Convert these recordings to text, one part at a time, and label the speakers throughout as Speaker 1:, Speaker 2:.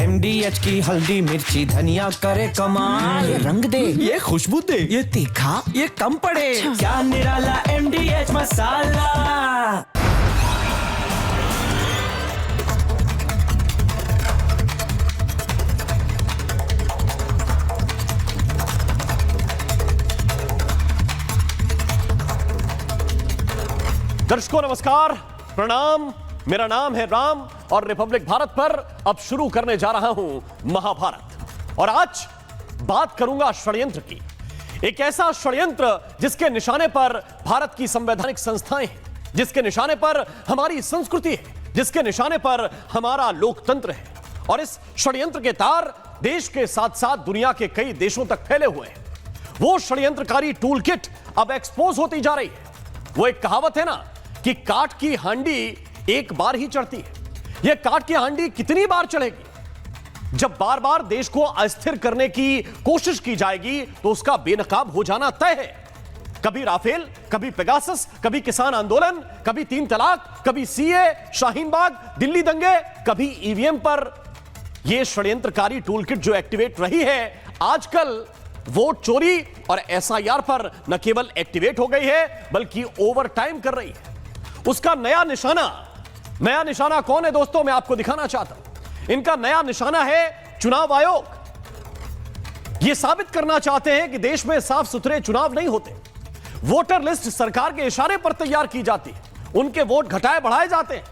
Speaker 1: MDH की हल्दी मिर्ची धनिया करे कमाल।
Speaker 2: ये रंग दे,
Speaker 1: ये खुशबू दे,
Speaker 2: ये तीखा,
Speaker 1: ये कम पड़े। क्या निराला MDH मसाला।
Speaker 3: दर्शकों नमस्कार, प्रणाम। मेरा नाम है राम और रिपब्लिक भारत पर अब शुरू करने जा रहा हूं महाभारत। और आज बात करूंगा षड्यंत्र की। एक ऐसा षड्यंत्र जिसके निशाने पर भारत की संवैधानिक संस्थाएं हैं, जिसके निशाने पर हमारी संस्कृति है, जिसके निशाने पर हमारा लोकतंत्र है। और इस षड्यंत्र के तार देश के साथ साथ दुनिया के कई देशों तक फैले हुए हैं। वो षड्यंत्रकारी टूल किट अब एक्सपोज होती जा रही है। वो एक कहावत है ना कि काठ की हांडी एक बार ही चढ़ती है। यह काठ की हांडी कितनी बार चढ़ेगी? जब बार बार देश को अस्थिर करने की कोशिश की जाएगी तो उसका बेनकाब हो जाना तय है। कभी राफेल, कभी पेगासस, कभी किसान आंदोलन, कभी 3 तलाक, कभी सीए, शाहीन बाग, दिल्ली दंगे, कभी ईवीएम पर यह षड्यंत्रकारी टूलकिट जो एक्टिवेट रही है, आजकल वोट चोरी और एसआईआर पर न केवल एक्टिवेट हो गई है बल्कि ओवर टाइम कर रही है। उसका नया निशाना कौन है दोस्तों? मैं आपको दिखाना चाहता हूं। इनका नया निशाना है चुनाव आयोग। यह साबित करना चाहते हैं कि देश में साफ सुथरे चुनाव नहीं होते। वोटर लिस्ट सरकार के इशारे पर तैयार की जाती है, उनके वोट घटाए बढ़ाए जाते हैं।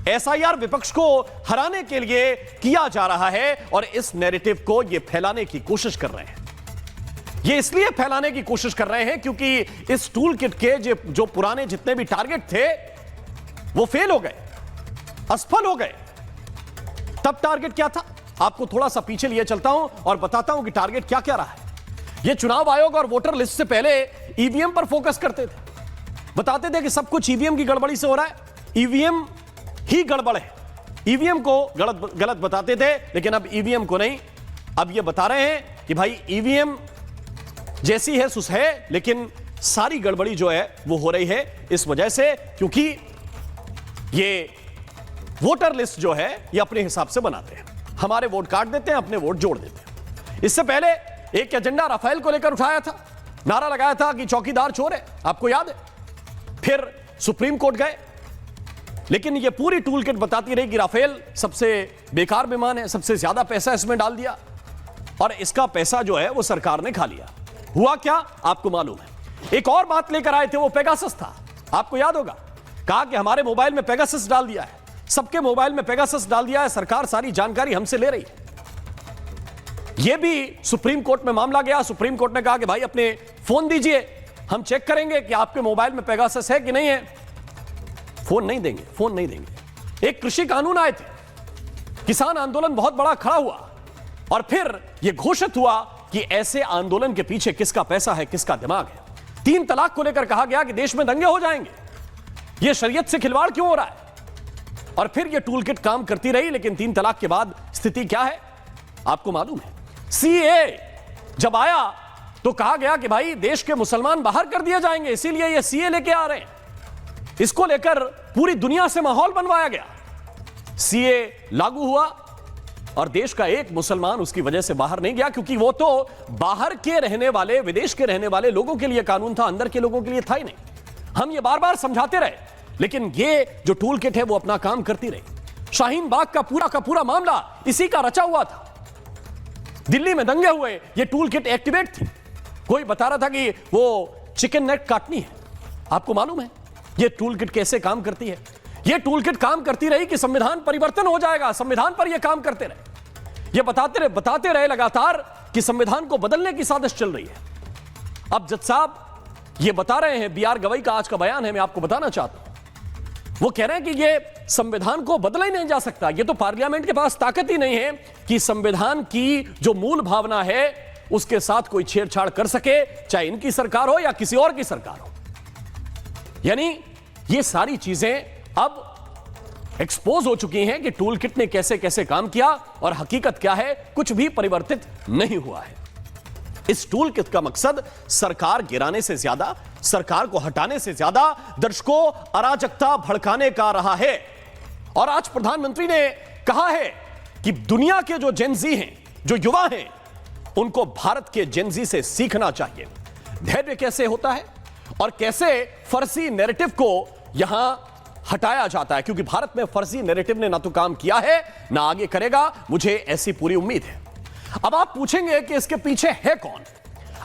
Speaker 3: एसआईआर विपक्ष को हराने के लिए किया जा रहा है और इस नैरेटिव को यह फैलाने की कोशिश कर रहे हैं। ये इसलिए फैलाने की कोशिश कर रहे हैं क्योंकि इस टूल किट के जो पुराने जितने भी टारगेट थे वो फेल हो गए, असफल हो गए। तब टारगेट क्या था? आपको थोड़ा सा पीछे लिए चलता हूं और बताता हूं कि टारगेट क्या क्या रहा है। ये चुनाव आयोग और वोटर लिस्ट से पहले ईवीएम पर फोकस करते थे। बताते थे कि सब कुछ ईवीएम की गड़बड़ी से हो रहा है, ईवीएम ही गड़बड़ है। ईवीएम को गलत बताते थे, लेकिन अब ईवीएम को नहीं, अब ये बता रहे हैं कि भाई ईवीएम जैसी है सुस है, लेकिन सारी गड़बड़ी जो है वो हो रही है इस वजह से क्योंकि ये वोटर लिस्ट जो है ये अपने हिसाब से बनाते हैं। हमारे वोट काट देते हैं, अपने वोट जोड़ देते हैं। इससे पहले एक एजेंडा राफेल को लेकर उठाया था, नारा लगाया था कि चौकीदार चोर है, आपको याद है। फिर सुप्रीम कोर्ट गए, लेकिन ये पूरी टूल किट बताती रही कि राफेल सबसे बेकार विमान है, सबसे ज्यादा पैसा इसमें डाल दिया और इसका पैसा जो है वो सरकार ने खा लिया। हुआ क्या आपको मालूम है। एक और बात लेकर आए थे, वो पेगासस था, आपको याद होगा। कहा कि हमारे मोबाइल में पेगासस डाल दिया है, सबके मोबाइल में पेगासस डाल दिया है, सरकार सारी जानकारी हमसे ले रही है। यह भी सुप्रीम कोर्ट में मामला गया। सुप्रीम कोर्ट ने कहा कि भाई अपने फोन दीजिए, हम चेक करेंगे कि आपके मोबाइल में पेगासस है कि नहीं है। फोन नहीं देंगे। एक कृषि कानून आए थे, किसान आंदोलन बहुत बड़ा खड़ा हुआ और फिर यह घोषित हुआ कि ऐसे आंदोलन के पीछे किसका पैसा है, किसका दिमाग है। 3 तलाक को लेकर कहा गया कि देश में दंगे हो जाएंगे, यह शरीयत से खिलवाड़ क्यों हो रहा है। और फिर यह टूलकिट काम करती रही, लेकिन 3 तलाक के बाद स्थिति क्या है आपको मालूम है। सीए जब आया तो कहा गया कि भाई देश के मुसलमान बाहर कर दिए जाएंगे, इसीलिए यह सीए लेके आ रहे हैं। इसको लेकर पूरी दुनिया से माहौल बनवाया गया। सीए लागू हुआ और देश का एक मुसलमान उसकी वजह से बाहर नहीं गया, क्योंकि वो तो बाहर के रहने वाले, विदेश के रहने वाले लोगों के लिए कानून था, अंदर के लोगों के लिए था ही नहीं। हम ये बार बार समझाते रहे, लेकिन ये जो टूल किट है वो अपना काम करती रही। शाहीन बाग का पूरा मामला इसी का रचा हुआ था। दिल्ली में दंगे हुए, ये टूल किट एक्टिवेट थी। कोई बता रहा था कि वो चिकन नेक काटनी है। आपको मालूम है ये टूल किट कैसे काम करती है? ये टूल किट काम करती रही कि संविधान परिवर्तन हो जाएगा, संविधान पर ये काम करते रहे। ये बताते रहे लगातार कि संविधान को बदलने की साजिश चल रही है। अब जज साहब ये बता रहे हैं, बीआर गवई का आज का बयान है, मैं आपको बताना चाहता हूं। वो कह रहे हैं कि ये संविधान को बदला ही नहीं जा सकता। ये तो पार्लियामेंट के पास ताकत ही नहीं है कि संविधान की जो मूल भावना है उसके साथ कोई छेड़छाड़ कर सके, चाहे इनकी सरकार हो या किसी और की सरकार हो। यानी ये सारी चीजें अब एक्सपोज हो चुकी हैं कि टूल किट ने कैसे कैसे काम किया और हकीकत क्या है, कुछ भी परिवर्तित नहीं हुआ है। इस टूल किट का मकसद सरकार गिराने से ज्यादा, सरकार को हटाने से ज्यादा दर्शकों अराजकता भड़काने का रहा है। और आज प्रधानमंत्री ने कहा है कि दुनिया के जो जेनजी हैं, जो युवा हैं, उनको भारत के जेनजी से सीखना चाहिए धैर्य कैसे होता है और कैसे फर्जी नैरेटिव को यहां हटाया जाता है, क्योंकि भारत में फर्जी नैरेटिव ने ना तो काम किया है ना आगे करेगा, मुझे ऐसी पूरी उम्मीद है। अब आप पूछेंगे कि इसके पीछे है कौन।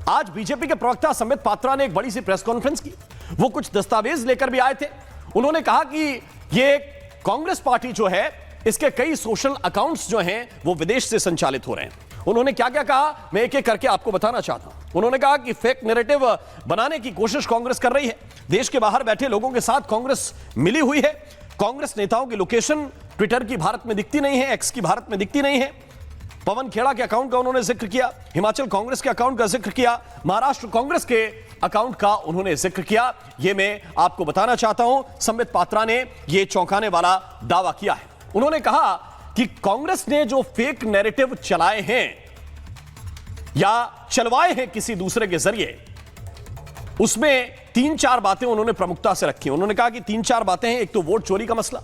Speaker 3: आज बीजेपी के प्रवक्ता संबित पात्रा ने एक बड़ी सी प्रेस कॉन्फ्रेंस की। वो कुछ दस्तावेज लेकर भी आए थे। उन्होंने कहा कि ये कांग्रेस पार्टी जो है, इसके कई सोशल अकाउंट्स जो हैं वो विदेश से संचालित हो रहे हैं। उन्होंने क्या क्या कहा, मैं एक एक करके आपको बताना चाहता हूं। उन्होंने कहा कि फेक नैरेटिव बनाने की कोशिश कांग्रेस कर रही है। देश के बाहर बैठे लोगों के साथ कांग्रेस मिली हुई है। कांग्रेस नेताओं की लोकेशन ट्विटर की भारत में दिखती नहीं है, एक्स की भारत में दिखती नहीं है। पवन खेड़ा के अकाउंट का उन्होंने जिक्र किया, हिमाचल कांग्रेस के अकाउंट का जिक्र किया, महाराष्ट्र कांग्रेस के अकाउंट का उन्होंने जिक्र किया। यह मैं आपको बताना चाहता हूं, संबित पात्रा ने यह चौंकाने वाला दावा किया है। उन्होंने कहा कि कांग्रेस ने जो फेक नैरेटिव चलाए हैं या चलवाए हैं किसी दूसरे के जरिए, उसमें 3-4 बातें उन्होंने प्रमुखता से रखी। उन्होंने कहा कि 3-4 बातें हैं। एक तो वोट चोरी का मसला,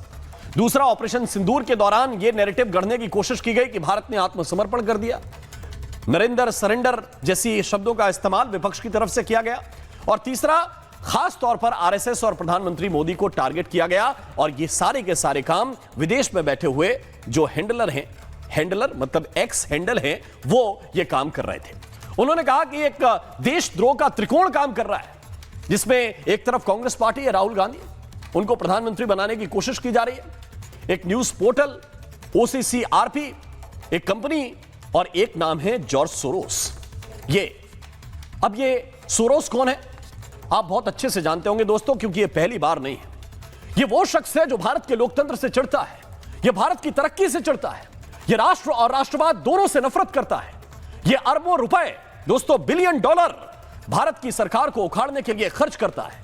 Speaker 3: दूसरा ऑपरेशन सिंदूर के दौरान यह नैरेटिव गढ़ने की कोशिश की गई कि भारत ने आत्मसमर्पण कर दिया, नरेंद्र सरेंडर जैसी शब्दों का इस्तेमाल विपक्ष की तरफ से किया गया, और तीसरा खास तौर पर आरएसएस और प्रधानमंत्री मोदी को टारगेट किया गया। और ये सारे के सारे काम विदेश में बैठे हुए जो हैंडलर हैं, हैंडलर मतलब एक्स हैंडल हैं, वो ये काम कर रहे थे। उन्होंने कहा कि एक देशद्रोह का त्रिकोण काम कर रहा है, जिसमें एक तरफ कांग्रेस पार्टी है, राहुल गांधी, उनको प्रधानमंत्री बनाने की कोशिश की जा रही है, एक न्यूज पोर्टल OCCRP, एक कंपनी, और एक नाम है जॉर्ज सोरोस। अब ये सोरोस कौन है आप बहुत अच्छे से जानते होंगे दोस्तों, क्योंकि ये पहली बार नहीं है। ये वो शख्स है जो भारत के लोकतंत्र से चिढ़ता है, ये भारत की तरक्की से चिढ़ता है, ये राष्ट्र और राष्ट्रवाद दोनों से नफरत करता है। ये अरबों रुपए दोस्तों, $बिलियन भारत की सरकार को उखाड़ने के लिए खर्च करता है।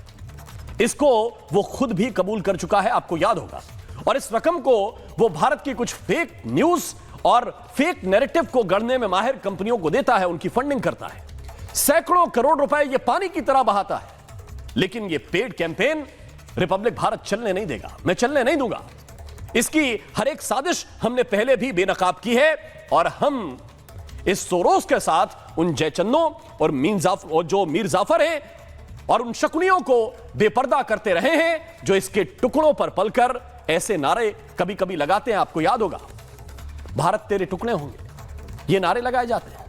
Speaker 3: इसको वो खुद भी कबूल कर चुका है, आपको याद होगा। और इस रकम को वो भारत की कुछ फेक न्यूज और फेक नैरेटिव को गढ़ने में माहिर कंपनियों को देता है, उनकी फंडिंग करता है। सैकड़ों करोड़ रुपए ये पानी की तरह बहाता है। लेकिन ये पेड कैंपेन रिपब्लिक भारत चलने नहीं देगा, मैं चलने नहीं दूंगा। इसकी हर एक साजिश हमने पहले भी बेनकाब की है, और हम इस सोरोस के साथ उन जयचंदों और मीर जाफर हैं और उन शकुनियों को बेपर्दा करते रहे हैं, जो इसके टुकड़ों पर पलकर ऐसे नारे कभी कभी लगाते हैं। आपको याद होगा, भारत तेरे टुकड़े होंगे, ये नारे लगाए जाते हैं।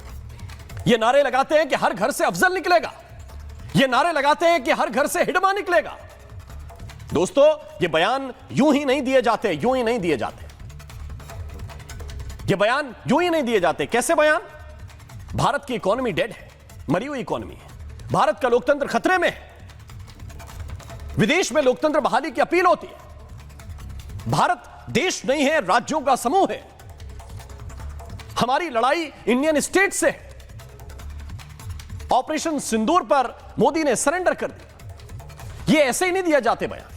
Speaker 3: ये नारे लगाते हैं कि हर घर से अफजल निकलेगा, ये नारे लगाते हैं कि हर घर से हिडमा निकलेगा। दोस्तों, ये बयान यूं ही नहीं दिए जाते, यूं ही नहीं दिए जाते, ये बयान यूं ही नहीं दिए जाते। कैसे बयान? भारत की इकोनॉमी डेड है, मरी हुई इकोनॉमी है, भारत का लोकतंत्र खतरे में है, विदेश में लोकतंत्र बहाली की अपील होती है। भारत देश नहीं है, राज्यों का समूह है। हमारी लड़ाई इंडियन स्टेट से है। ऑपरेशन सिंदूर पर मोदी ने सरेंडर कर दिया। ये ऐसे ही नहीं दिया जाते बयान,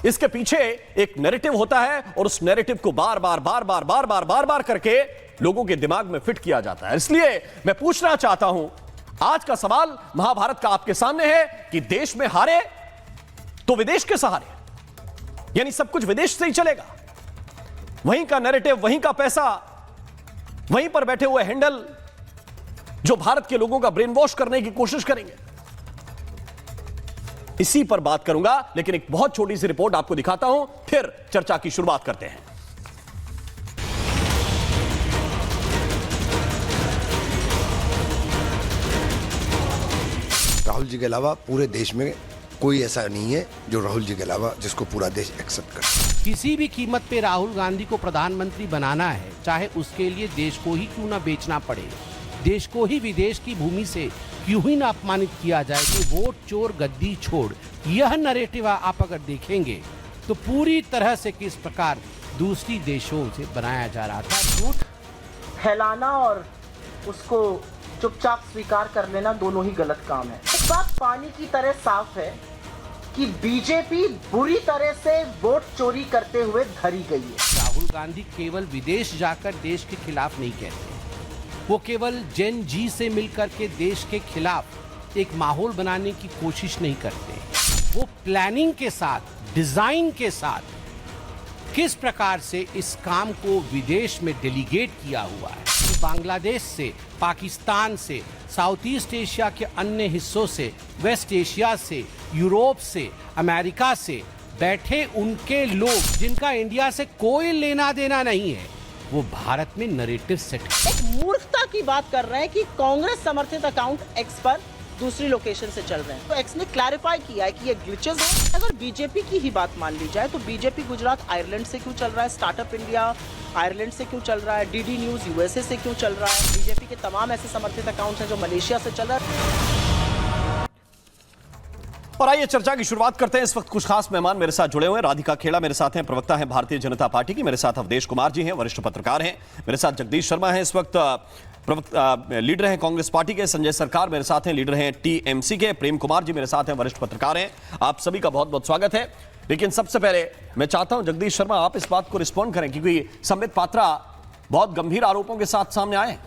Speaker 3: इसके पीछे एक नैरेटिव होता है, और उस नैरेटिव को बार बार करके लोगों के दिमाग में फिट किया जाता है। इसलिए मैं पूछना चाहता हूं, आज का सवाल महाभारत का आपके सामने है कि देश में हारे तो विदेश के सहारे, यानी सब कुछ विदेश से ही चलेगा। वहीं का नैरेटिव, वहीं का पैसा, वहीं पर बैठे हुए हैंडल जो भारत के लोगों का ब्रेन वॉश करने की कोशिश करेंगे। इसी पर बात करूंगा, लेकिन एक बहुत छोटी सी रिपोर्ट आपको दिखाता हूं, फिर चर्चा की शुरुआत करते हैं।
Speaker 2: राहुल जी के अलावा पूरे देश में कोई ऐसा नहीं है जो राहुल जी के अलावा जिसको पूरा देश एक्सेप्ट करे।
Speaker 4: किसी भी कीमत पे राहुल गांधी को प्रधानमंत्री बनाना है, चाहे उसके लिए देश को ही क्यों ना बेचना पड़े, देश को ही विदेश की भूमि से क्यों ही ना अपमानित किया जाए कि वोट चोर गद्दी छोड़। यह नैरेटिव आप अगर देखेंगे तो पूरी तरह से किस प्रकार दूसरी देशों से बनाया जा रहा था।
Speaker 5: झूठ फैलाना और उसको चुपचाप स्वीकार कर लेना दोनों ही गलत काम है। एक बात पानी की तरह साफ है कि बीजेपी बुरी तरह से वोट चोरी करते हुए धरी गई है।
Speaker 4: राहुल गांधी केवल विदेश जाकर देश के खिलाफ नहीं कहते, वो केवल जेन जी से मिलकर के देश के खिलाफ एक माहौल बनाने की कोशिश नहीं करते। वो प्लानिंग के साथ, डिजाइन के साथ किस प्रकार से इस काम को विदेश में डेलीगेट किया हुआ है। तो बांग्लादेश से, पाकिस्तान से, साउथ ईस्ट एशिया के अन्य हिस्सों से, वेस्ट एशिया से, यूरोप से, अमेरिका से बैठे उनके लोग जिनका इंडिया से कोई लेना देना नहीं है, वो भारत में नरेटिव सेट
Speaker 5: एक मूर्खता की बात कर रहे हैं कि कांग्रेस समर्थित अकाउंट एक्स पर दूसरी लोकेशन से चल रहे हैं। तो एक्स ने क्लैरिफाई किया है कि ये ग्लिचेस हैं। अगर बीजेपी की ही बात मान ली जाए तो बीजेपी गुजरात आयरलैंड से क्यों चल रहा है, स्टार्टअप इंडिया आयरलैंड से क्यों चल रहा है, डीडी न्यूज यूएसए से क्यों चल रहा है। बीजेपी के तमाम ऐसे समर्थित अकाउंट्स हैं जो मलेशिया से चल रहा है।
Speaker 3: और आइए चर्चा की शुरुआत करते हैं। इस वक्त कुछ खास मेहमान मेरे साथ जुड़े हुए हैं। राधिका खेड़ा मेरे साथ हैं, प्रवक्ता हैं भारतीय जनता पार्टी की। मेरे साथ अवधेश कुमार जी हैं, वरिष्ठ पत्रकार हैं। मेरे साथ जगदीश शर्मा हैं, इस वक्त लीडर हैं कांग्रेस पार्टी के। संजय सरकार मेरे साथ हैं, लीडर हैं टीएमसी के। प्रेम कुमार जी मेरे साथ हैं, वरिष्ठ पत्रकार हैं। आप सभी का बहुत बहुत स्वागत है। लेकिन सबसे पहले मैं चाहता हूं जगदीश शर्मा आप इस बात को रिस्पॉन्ड करें, क्योंकि संबित पात्रा बहुत गंभीर आरोपों के साथ सामने आए।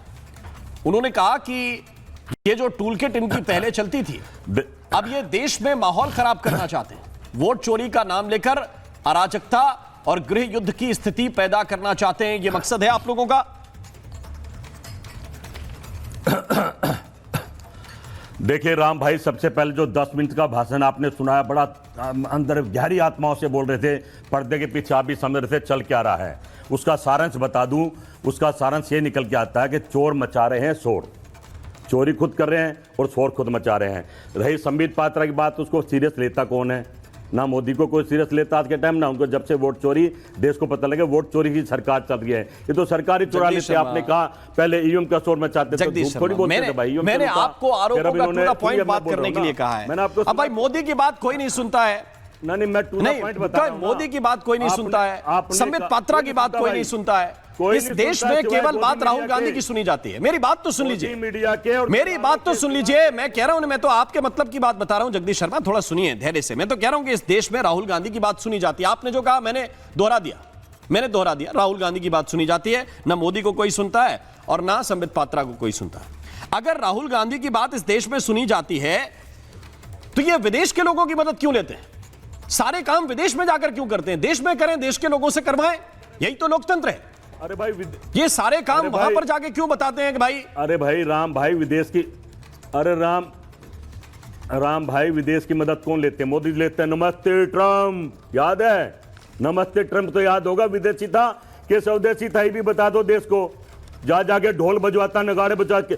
Speaker 3: उन्होंने कहा कि ये जो टूल किट इनकी पहले चलती थी, अब ये देश में माहौल खराब करना चाहते हैं। वोट चोरी का नाम लेकर अराजकता और गृह युद्ध की स्थिति पैदा करना चाहते हैं। ये मकसद है आप लोगों का?
Speaker 6: देखिए राम भाई, सबसे पहले जो 10 मिनट का भाषण आपने सुनाया, बड़ा अंदर गहरी आत्माओं से बोल रहे थे। पर्दे के पीछे आप भी समझ रहे थे चल क्या रहा है। उसका सारांश बता दूं, उसका सारांश ये निकल के आता है कि चोर मचा रहे हैं शोर, चोरी खुद कर रहे हैं और शोर खुद मचा रहे हैं। रही संबित पात्रा की बात, उसको सीरियस लेता कौन है? ना मोदी को कोई सीरियस लेता आज के टाइम, ना उनको। जब से वोट चोरी देश को पता लगे वोट चोरी की सरकार चल रही है। ये तो सरकारी चुरा लेते। आपने कहा पहले ईवीएम का शोर मचाते थे, थोड़ी बोलते थे भाई।
Speaker 3: मैंने आपको आरोपों का पूरा पॉइंट बात करने के लिए कहा है।
Speaker 6: मैंने आपको
Speaker 3: अब भाई मोदी की बात कोई नहीं सुनता है।
Speaker 6: नहीं, मैं पॉइंट बता,
Speaker 3: मोदी की बात कोई नहीं सुनता है, संबित पात्रा की बात कोई नहीं सुनता है। इस देश में केवल बात राहुल गांधी की सुनी जाती है। मेरी बात तो सुन लीजिए,
Speaker 6: मीडिया के और
Speaker 3: मेरी बात तो सुन लीजिए। मैं कह रहा हूं, मैं तो आपके मतलब की बात बता रहा हूं जगदीश शर्मा, थोड़ा सुनिए धैर्य से। मैं तो कह रहा हूं कि इस देश में राहुल गांधी की बात सुनी जाती है। आपने जो कहा मैंने दोहरा दिया। राहुल गांधी की बात सुनी जाती है, ना मोदी को कोई सुनता है और ना संबित पात्रा को कोई सुनता है। अगर राहुल गांधी की बात इस देश में सुनी जाती है तो ये विदेश के लोगों की मदद क्यों लेते हैं? सारे काम विदेश में जाकर क्यों करते हैं? देश में करें, देश के लोगों से करवाएं। यही तो लोकतंत्र है।
Speaker 6: अरे भाई,
Speaker 3: ये सारे काम वहां पर जाके क्यों बताते हैं कि भाई?
Speaker 6: अरे भाई राम भाई, विदेश की, अरे राम भाई, विदेश की मदद कौन लेते हैं? मोदी लेते हैं। नमस्ते ट्रम्प याद है? नमस्ते ट्रम्प तो याद होगा, विदेशी था कि स्वदेशी था, ये भी बता दो देश को। जा जाके ढोल बजवाता, नगाड़े बजा के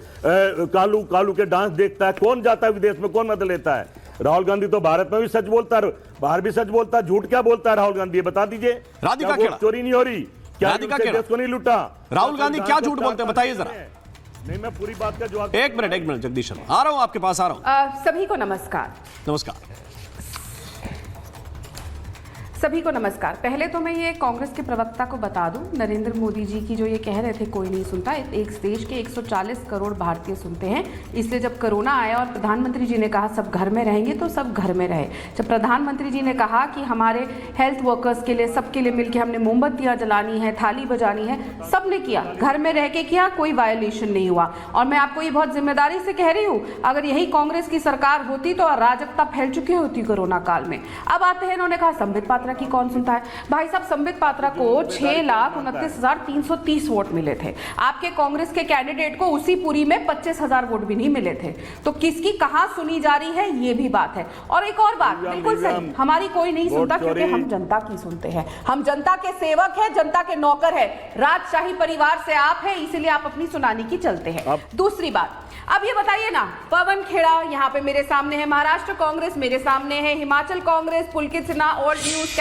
Speaker 6: कालू के डांस देखता है। कौन जाता है विदेश में, कौन मदद लेता है? राहुल गांधी तो भारत में भी सच बोलता है, बाहर भी सच बोलता है। झूठ क्या बोलता है राहुल गांधी, ये बता दीजिए।
Speaker 3: राधिका खेड़ा,
Speaker 6: चोरी नहीं हो रही क्या?
Speaker 3: देश
Speaker 6: को नहीं लूटा।
Speaker 3: राहुल गांधी क्या झूठ बोलते हैं बताइए जरा।
Speaker 6: नहीं, मैं पूरी बात का जवाब।
Speaker 3: एक मिनट जगदीश शर्मा, आ रहा हूं आपके पास, आ रहा हूं।
Speaker 7: सभी को नमस्कार। सभी को नमस्कार। पहले तो मैं ये कांग्रेस के प्रवक्ता को बता दूं, नरेंद्र मोदी जी की जो ये कह रहे थे कोई नहीं सुनता, एक देश के 140 करोड़ भारतीय सुनते हैं। इसलिए जब कोरोना आया और प्रधानमंत्री जी ने कहा सब घर में रहेंगे तो सब घर में रहे। जब प्रधानमंत्री जी ने कहा कि हमारे हेल्थ वर्कर्स के लिए, सबके लिए मिलकर हमने मोमबत्तियाँ जलानी है, थाली बजानी है, सब ने किया, घर में रह के किया, कोई वायोलेशन नहीं हुआ। और मैं आपको ये बहुत जिम्मेदारी से कह रही हूँ, अगर यही कांग्रेस की सरकार होती तो अराजकता फैल चुकी होती कोरोना काल में। अब आते हैं, इन्होंने कहा संबित पात्रा की कौन सुनता है? भाई साहब, संबित पात्रा को 6,29,330 वोट मिले थे। आपके कांग्रेस के कैंडिडेट को उसी पुरी में 25,000 वोट भी नहीं मिले थे। तो किसकी कहां सुनी जा रही है, ये भी बात है। और एक और बात बिल्कुल सही, हमारी कोई नहीं सुनता क्योंकि हम जनता की सुनते हैं। हम जनता के सेवक हैं, जनता के नौकर है। राजशाही परिवार से आप हैं, इसीलिए आप अपनी सुनानी की चलते हैं। दूसरी बात, अब ये बताइए ना, पवन खेड़ा यहाँ पे मेरे सामने है, महाराष्ट्र कांग्रेस मेरे सामने है, हिमाचल कांग्रेस, पुलकित सिन्हा, ऑल्ट न्यूज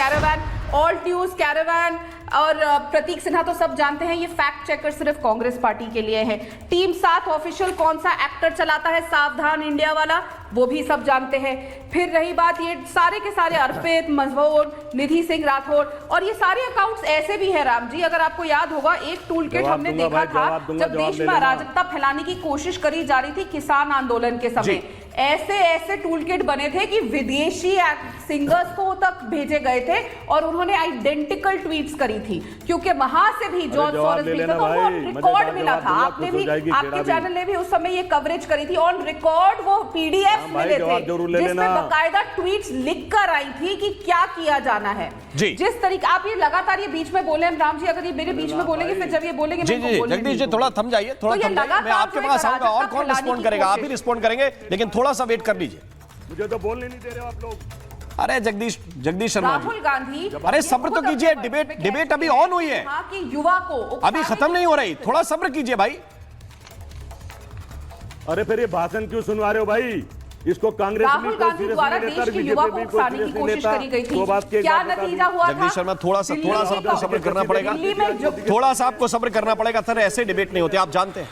Speaker 7: कैरावैन और प्रतीक सिन्हा तो सब जानते हैं, ये फैक्ट चेकर सिर्फ कांग्रेस पार्टी के लिए है। टीम 7 ऑफिशियल कौन सा एक्टर चलाता है, सावधान इंडिया वाला, वो भी सब जानते हैं। फिर रही बात ये सारे के सारे अर्पित, मजहूर, निधि सिंह राठौर, और ये सारे अकाउंट्स ऐसे भी है राम जी, अगर आपको याद होगा एक टूल किट हमने देखा था जब देश में अराजकता फैलाने की कोशिश करी जा रही थी किसान आंदोलन के समय। ऐसे ऐसे टूल किट बने थे कि विदेशी सिंगर्स को तक भेजे गए थे और उन्होंने आइडेंटिकल ट्वीट्स करी थी, क्योंकि वहां से भी जॉर्ज सॉरस भी था, तो वो रिकॉर्ड मिला था। आपने भी, आपके चैनल ने भी उस समय ये कवरेज करी थी, ऑन रिकॉर्ड वो पीडीएफ मिले थे जिसमें बकायदा ट्वीट्स लिख कर आई थी कि क्या किया जाना है। जिस तरीके आप ये लगातार ये बीच में बोले हैं राम जी, अगर ये मेरे बीच में बोलेंगे फिर जब ये बोलेंगे
Speaker 3: जगदीश जी थोड़ा थम जाइए, थोड़ा थम जाइए, मैं आपके पास आऊंगा और कौन रिस्पॉन्ड करेगा, आप ही रिस्पॉन्ड करेंगे, लेकिन थोड़ा सा वेट कर लीजिए।
Speaker 6: मुझे तो बोलने नहीं दे रहे हो आप लोग।
Speaker 3: अरे जगदीश शर्मा
Speaker 7: राहुल गांधी,
Speaker 3: अरे सब्र तो कीजिए, डिबेट अभी ऑन हुई है,
Speaker 7: कि युवा को
Speaker 3: अभी खत्म नहीं हो रही, थोड़ा सब्र कीजिए भाई।
Speaker 6: अरे फिर ये भाषण क्यों सुनवा रहे हो भाई? इसको कांग्रेस
Speaker 7: राहुल गांधी द्वारा देश के युवा को उकसाने की कोशिश करी गई थी, क्या नतीजा हुआ था?
Speaker 3: जगदीश शर्मा थोड़ा सा आपको सब्र करना पड़ेगा, थोड़ा सा आपको सब्र करना पड़ेगा, सर ऐसे डिबेट नहीं होते, आप जानते हैं।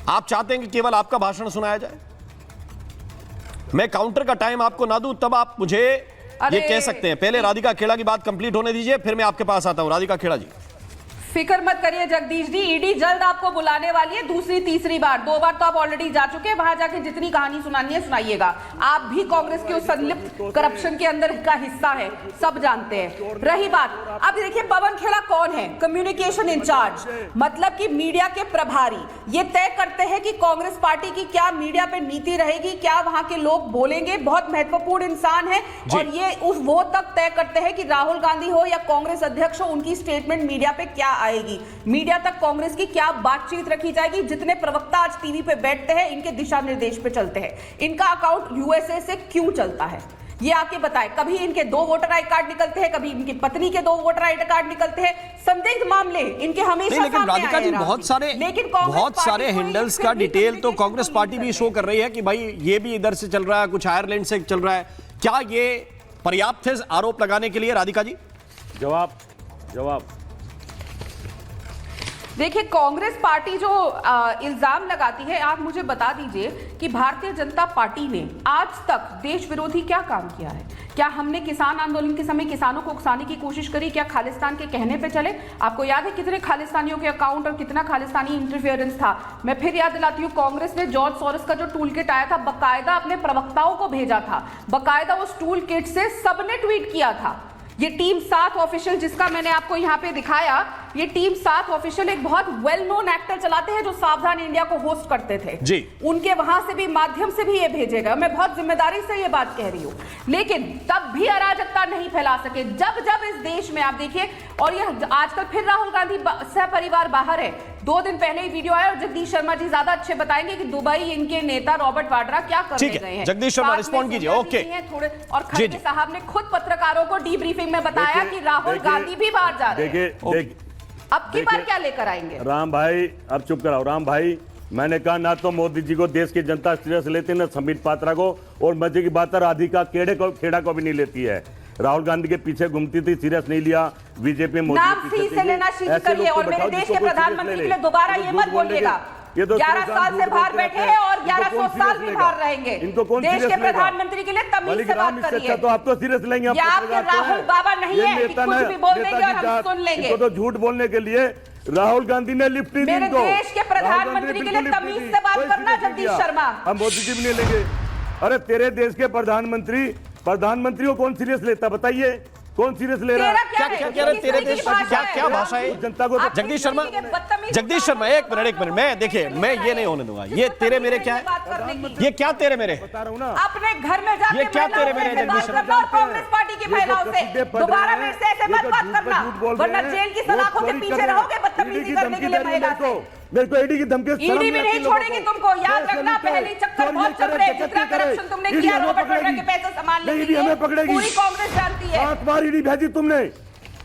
Speaker 3: आप चाहते हैं कि केवल आपका भाषण सुनाया जाए, मैं काउंटर का टाइम आपको ना दूं तब आप मुझे ये कह सकते हैं। पहले राधिका खेड़ा की बात कंप्लीट होने दीजिए, फिर मैं आपके पास आता हूं। राधिका खेड़ा जी,
Speaker 7: फिक्र मत करिए जगदीश जी, ईडी जल्द आपको बुलाने वाली है, दूसरी तीसरी बार, 2 बार तो आप ऑलरेडी जा चुके हैं, वहां जाके जितनी कहानी सुनानी है सुनाइएगा। आप भी कांग्रेस के उस संलिप्त करप्शन के अंदर का हिस्सा है, सब जानते हैं। रही बात, अब देखिए पवन खेड़ा कौन है? कम्युनिकेशन इंचार्ज, मतलब कि मीडिया के प्रभारी, ये तय करते हैं कि कांग्रेस पार्टी की क्या मीडिया पे नीति रहेगी, क्या वहां के लोग बोलेंगे, बहुत महत्वपूर्ण इंसान है। और ये वो तक तय करते हैं कि राहुल गांधी हो या कांग्रेस अध्यक्ष हो, उनकी स्टेटमेंट मीडिया पे क्या आएगी, मीडिया तक कांग्रेस की क्या बातचीत रखी जाएगी। जितने प्रवक्ता आज टीवी पे बैठते हैं, इनके दिशा निर्देश पे चलते हैं। इनका अकाउंट यूएसए से क्यों चलता है ये आके बताएं। कभी इनके 2 वोटर आई कार्ड निकलते हैं, कभी इनकी पत्नी के 2 वोटर आई कार्ड निकलते हैं, संदिग्ध मामले इनके हमेशा
Speaker 3: लेकिन राधिका जी बहुत सारे हैंडल्स का डिटेल तो कांग्रेस पार्टी भी शो कर रही है कि भाई ये भी इधर से चल रहा है, कुछ आयरलैंड से चल रहा है। क्या ये पर्याप्त है आरोप लगाने के लिए? राधिका जी
Speaker 6: जवाब
Speaker 7: देखिए, कांग्रेस पार्टी जो इल्जाम लगाती है, आप मुझे बता दीजिए कि भारतीय जनता पार्टी ने आज तक देश विरोधी क्या काम किया है? क्या हमने किसान आंदोलन के समय किसानों को उकसाने की कोशिश करी? क्या खालिस्तान के कहने पे चले? आपको याद है कितने खालिस्तानियों के अकाउंट और कितना खालिस्तानी इंटरफेरेंस था? मैं फिर याद दिलाती हूँ, कांग्रेस ने जॉर्ज सॉरस का जो टूल किट आया था, बकायदा अपने प्रवक्ताओं को भेजा था, बकायदा उस टूल किट से सबने ट्वीट किया था। ये टीम 7 ऑफिशियल जिसका मैंने आपको यहाँ पे दिखाया, ये टीम 7 ऑफिशियल एक बहुत वेल नोन एक्टर चलाते हैं जो सावधान इंडिया को होस्ट करते थे
Speaker 3: जी, उनके
Speaker 7: वहां से भी माध्यम से भी ये भेजेगा। मैं बहुत जिम्मेदारी से ये बात कह रही हूँ, लेकिन तब भी अराजकता नहीं फैला सके। जब इस देश में आप देखिए, और ये आजकल फिर राहुल गांधी सहपरिवार बाहर है। 2 दिन पहले ही वीडियो आया और जगदीश शर्मा जी ज्यादा अच्छे बताएंगे कि दुबई इनके नेता रॉबर्ट वाड्रा क्या करने गए हैं।
Speaker 3: जगदीश शर्मा रिस्पॉन्ड कीजिए। ओके,
Speaker 7: थोड़े और खड़गे साहब ने खुद पत्रकारों को डीब्रीफिंग में बताया कि राहुल गांधी भी बाहर जा रहे हैं। अब की बार क्या लेकर आएंगे?
Speaker 6: राम भाई, अब चुप कराओ। राम भाई, मैंने कहा ना तो मोदी जी को देश की जनता सीरियस लेती, ना संबित पात्रा को, और मजे की बात है राधिका खेड़ा को भी नहीं लेती है। राहुल गांधी के पीछे घूमती थी, सीरियस नहीं लिया। बीजेपी मोदी
Speaker 7: नाम सी से लेना शुरू करिए और मेरे देश के प्रधानमंत्री के लिए दोबारा ये मत बोलिएगा। 11 साल से बाहर बैठे हैं और 1100 साल भी बाहर रहेंगे।
Speaker 6: इनको कौन
Speaker 7: देश के प्रधानमंत्री के लिए तमीज से बात करिए।
Speaker 6: तो आप तो सीरियस लेंगे।
Speaker 7: आपके राहुल बाबा नहीं है कि कुछ भी बोल देंगे और हम सुन लेंगे।
Speaker 6: इनको तो झूठ बोलने के लिए राहुल गांधी ने लिफ्ट दी।
Speaker 7: मेरे देश के प्रधानमंत्री के लिए तमीज से बात करना जगदीश शर्मा।
Speaker 6: हम मोदी जी भी नहीं लेंगे। अरे तेरे देश के प्रधानमंत्री को कौन सीरियस लेता, बताइए कौन सीरियस ले रहा है?
Speaker 3: क्या कह रहे तेरे देश क्या भाषा है?
Speaker 6: जनता को
Speaker 3: जगदीश शर्मा एक मिनट मैं देखिए, मैं ये नहीं होने दूंगा। ये तेरे मेरे क्या है? ये क्या तेरे मेरे?
Speaker 6: बता रहा हूं ना,
Speaker 7: अपने घर में जाके
Speaker 3: ये क्या तेरे मेरे? जगदीश शर्मा,
Speaker 7: कांग्रेस पार्टी की महिलाओं से दोबारा मेरे से ऐसे मत बात करना, वरना जेल की सलाखों के पीछे रहोगे बदतमीजी करने के लिए महिला से।
Speaker 6: मेरे को ईडी की धमकी,
Speaker 7: ईडी भी नहीं छोड़ेगी तुमको, याद रखना। पहली चक्कर बहुत चल रहे, जितना करप्शन तुमने किया रॉबर्ट वाड्रा के पैसे संभालने के लिए, पूरी कांग्रेस जानती है।
Speaker 6: 7 बार ईडी भेजी तुमने,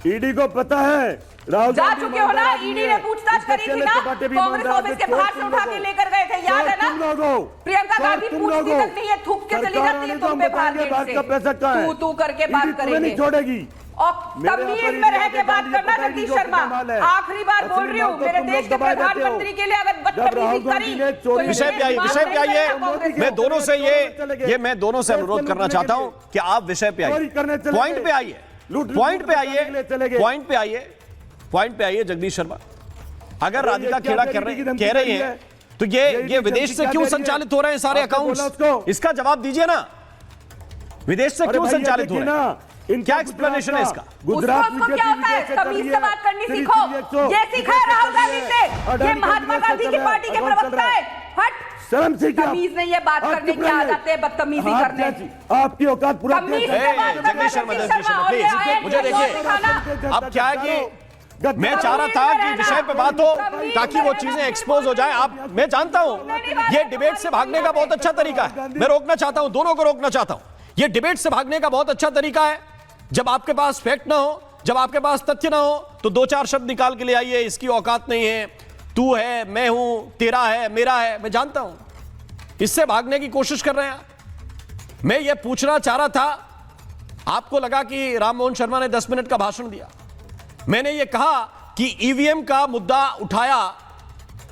Speaker 6: ईडी को पता है राहुल
Speaker 7: जा चुके हो ना। ईडी ने पूछताछ करी थी ना, कांग्रेस ऑफिस के बाहर से उठा के लेकर गए थे, याद है ना? प्रियंका गांधी पूछती तक नहीं है, थूक के चली जाती है तुम पे बाहर से, तू करके बात करेंगे,
Speaker 6: छोड़ेगी।
Speaker 7: और तमीज में रह के बात करना। जगदीश शर्मा, आखिरी बार बोल रही हूँ, मेरे देश के प्रधानमंत्री के लिए अगर बदतमीजी करी तो
Speaker 3: विषय पे आइए। मैं दोनों से मैं दोनों से अनुरोध करना चाहता हूं कि आप विषय पे आइए, पॉइंट पे आइए। जगदीश शर्मा, अगर राधिका खेड़ा कह रही है तो ये विदेश से क्यों संचालित हो रहे हैं सारे अकाउंट्स? इसका जवाब दीजिए ना, विदेश से क्यों संचालित हो रहे हैं? क्या एक्सप्लेनेशन है इसका?
Speaker 8: गुजरात उसको क्या होता है? तमीज से बात करनी सीखो। ये सिखाया राहुल गांधी से, ये महात्मा गांधी की पार्टी के प्रवक्ता है। हट,
Speaker 9: शर्म से क्या?
Speaker 8: तमीज नहीं है बात करने की, आ जाते हैं बदतमीजी करने।
Speaker 9: आपकी औकात पूरा
Speaker 8: तमीज से बात करना।
Speaker 3: जगदीश शर्मा प्लीज, मुझे देखिए अब क्या है कि मैं चाह रहा था कि विषय पे बात हो ताकि वो चीजें एक्सपोज हो जाए। आप, मैं जानता हूं ये डिबेट से भागने का बहुत अच्छा तरीका है, मैं रोकना चाहता हूं, दोनों को रोकना चाहता हूं। ये डिबेट से भागने का बहुत अच्छा तरीका है। जब आपके पास फैक्ट ना हो, जब आपके पास तथ्य ना हो, तो दो चार शब्द निकाल के ले आइए, इसकी औकात नहीं है, तू है, मैं हूं, तेरा है, मेरा है। मैं जानता हूं इससे भागने की कोशिश कर रहे हैं। मैं ये पूछना चाह रहा था, आपको लगा कि राम मोहन शर्मा ने 10 मिनट का भाषण दिया। मैंने ये कहा कि ईवीएम का मुद्दा उठाया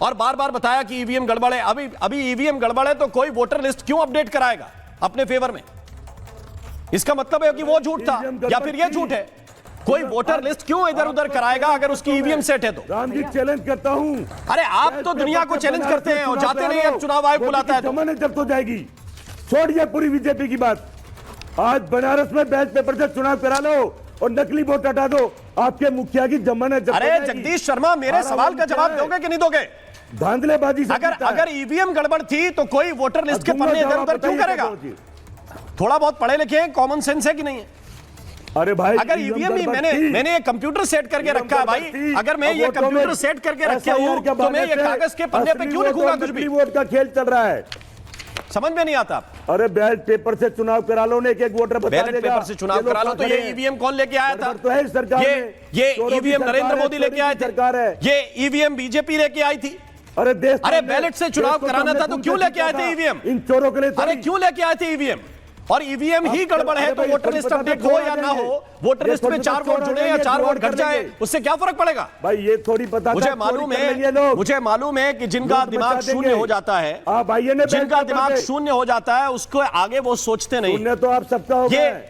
Speaker 3: और बार बार बताया कि ईवीएम गड़बड़ है। अभी ईवीएम गड़बड़ है तो कोई वोटर लिस्ट क्यों अपडेट कराएगा अपने फेवर में? इसका मतलब है कि वो झूठ था या फिर ये झूठ है। कोई वोटर लिस्ट क्यों इधर उधर कराएगा अगर उसकी ईवीएम सेट है तो?
Speaker 9: राम जी चैलेंज करता हूं।
Speaker 3: अरे आप तो दुनिया को चैलेंज करते हैं और जाते नहीं, अब चुनाव आयोग बुलाता है तो।
Speaker 9: जमानत जब्त हो जाएगी। छोड़िए पूरी बीजेपी की बात। आज बनारस में बैलेट पेपर से चुनाव करा लो और नकली वोट हटा दो, आपके मुखिया की जमानत जब्त हो
Speaker 3: अरे
Speaker 9: जाएगी।
Speaker 3: जगदीश शर्मा, मेरे सवाल का जवाब दोगे कि नहीं दोगे?
Speaker 9: धांधलेबाजी से
Speaker 3: अगर ईवीएम गड़बड़ थी तो कोई वोटर लिस्ट के पन्ने इधर उधर क्यों करेगा? थोड़ा बहुत पढ़े लिखे हैं, कॉमन सेंस है कि नहीं है?
Speaker 9: अरे भाई,
Speaker 3: अगर ईवीएम ही मैंने ये कंप्यूटर सेट करके रखा है भाई, अगर मैं ये कंप्यूटर सेट करके रखा हूं तो मैं ये कागज के पन्ने पे क्यों लिखूंगा कुछ भी?
Speaker 9: वोट का खेल चल रहा है,
Speaker 3: समझ में नहीं आता।
Speaker 9: अरे बैलेट पेपर से चुनाव करा लो, एक एक वोटर बता देगा।
Speaker 3: बैलेट पेपर से चुनाव करा लो तो ये ईवीएम कौन लेके आया था?
Speaker 9: तो है सरकार,
Speaker 3: ये ईवीएम नरेंद्र मोदी लेके आए थे,
Speaker 9: सरकार है।
Speaker 3: ये ईवीएम बीजेपी लेके आई थी।
Speaker 9: अरे देश,
Speaker 3: अरे बैलेट से चुनाव कराना था तो क्यों लेके आए थे ईवीएम?
Speaker 9: इन चोरों के लिए
Speaker 3: अरे क्यों लेके आए थे ईवीएम? और ईवीएम ही गड़बड़ है तो वोटर लिस्ट अपडेट हो या ना हो, वोटर लिस्ट में 4 वोट जुड़े या 4 वोट घट जाए, उससे क्या फर्क पड़ेगा?
Speaker 9: भाई ये थोड़ी पता,
Speaker 3: मुझे मालूम है कि जिनका दिमाग शून्य हो जाता है, जिनका दिमाग शून्य हो जाता है उसको आगे वो सोचते नहीं।
Speaker 9: तो आप सबका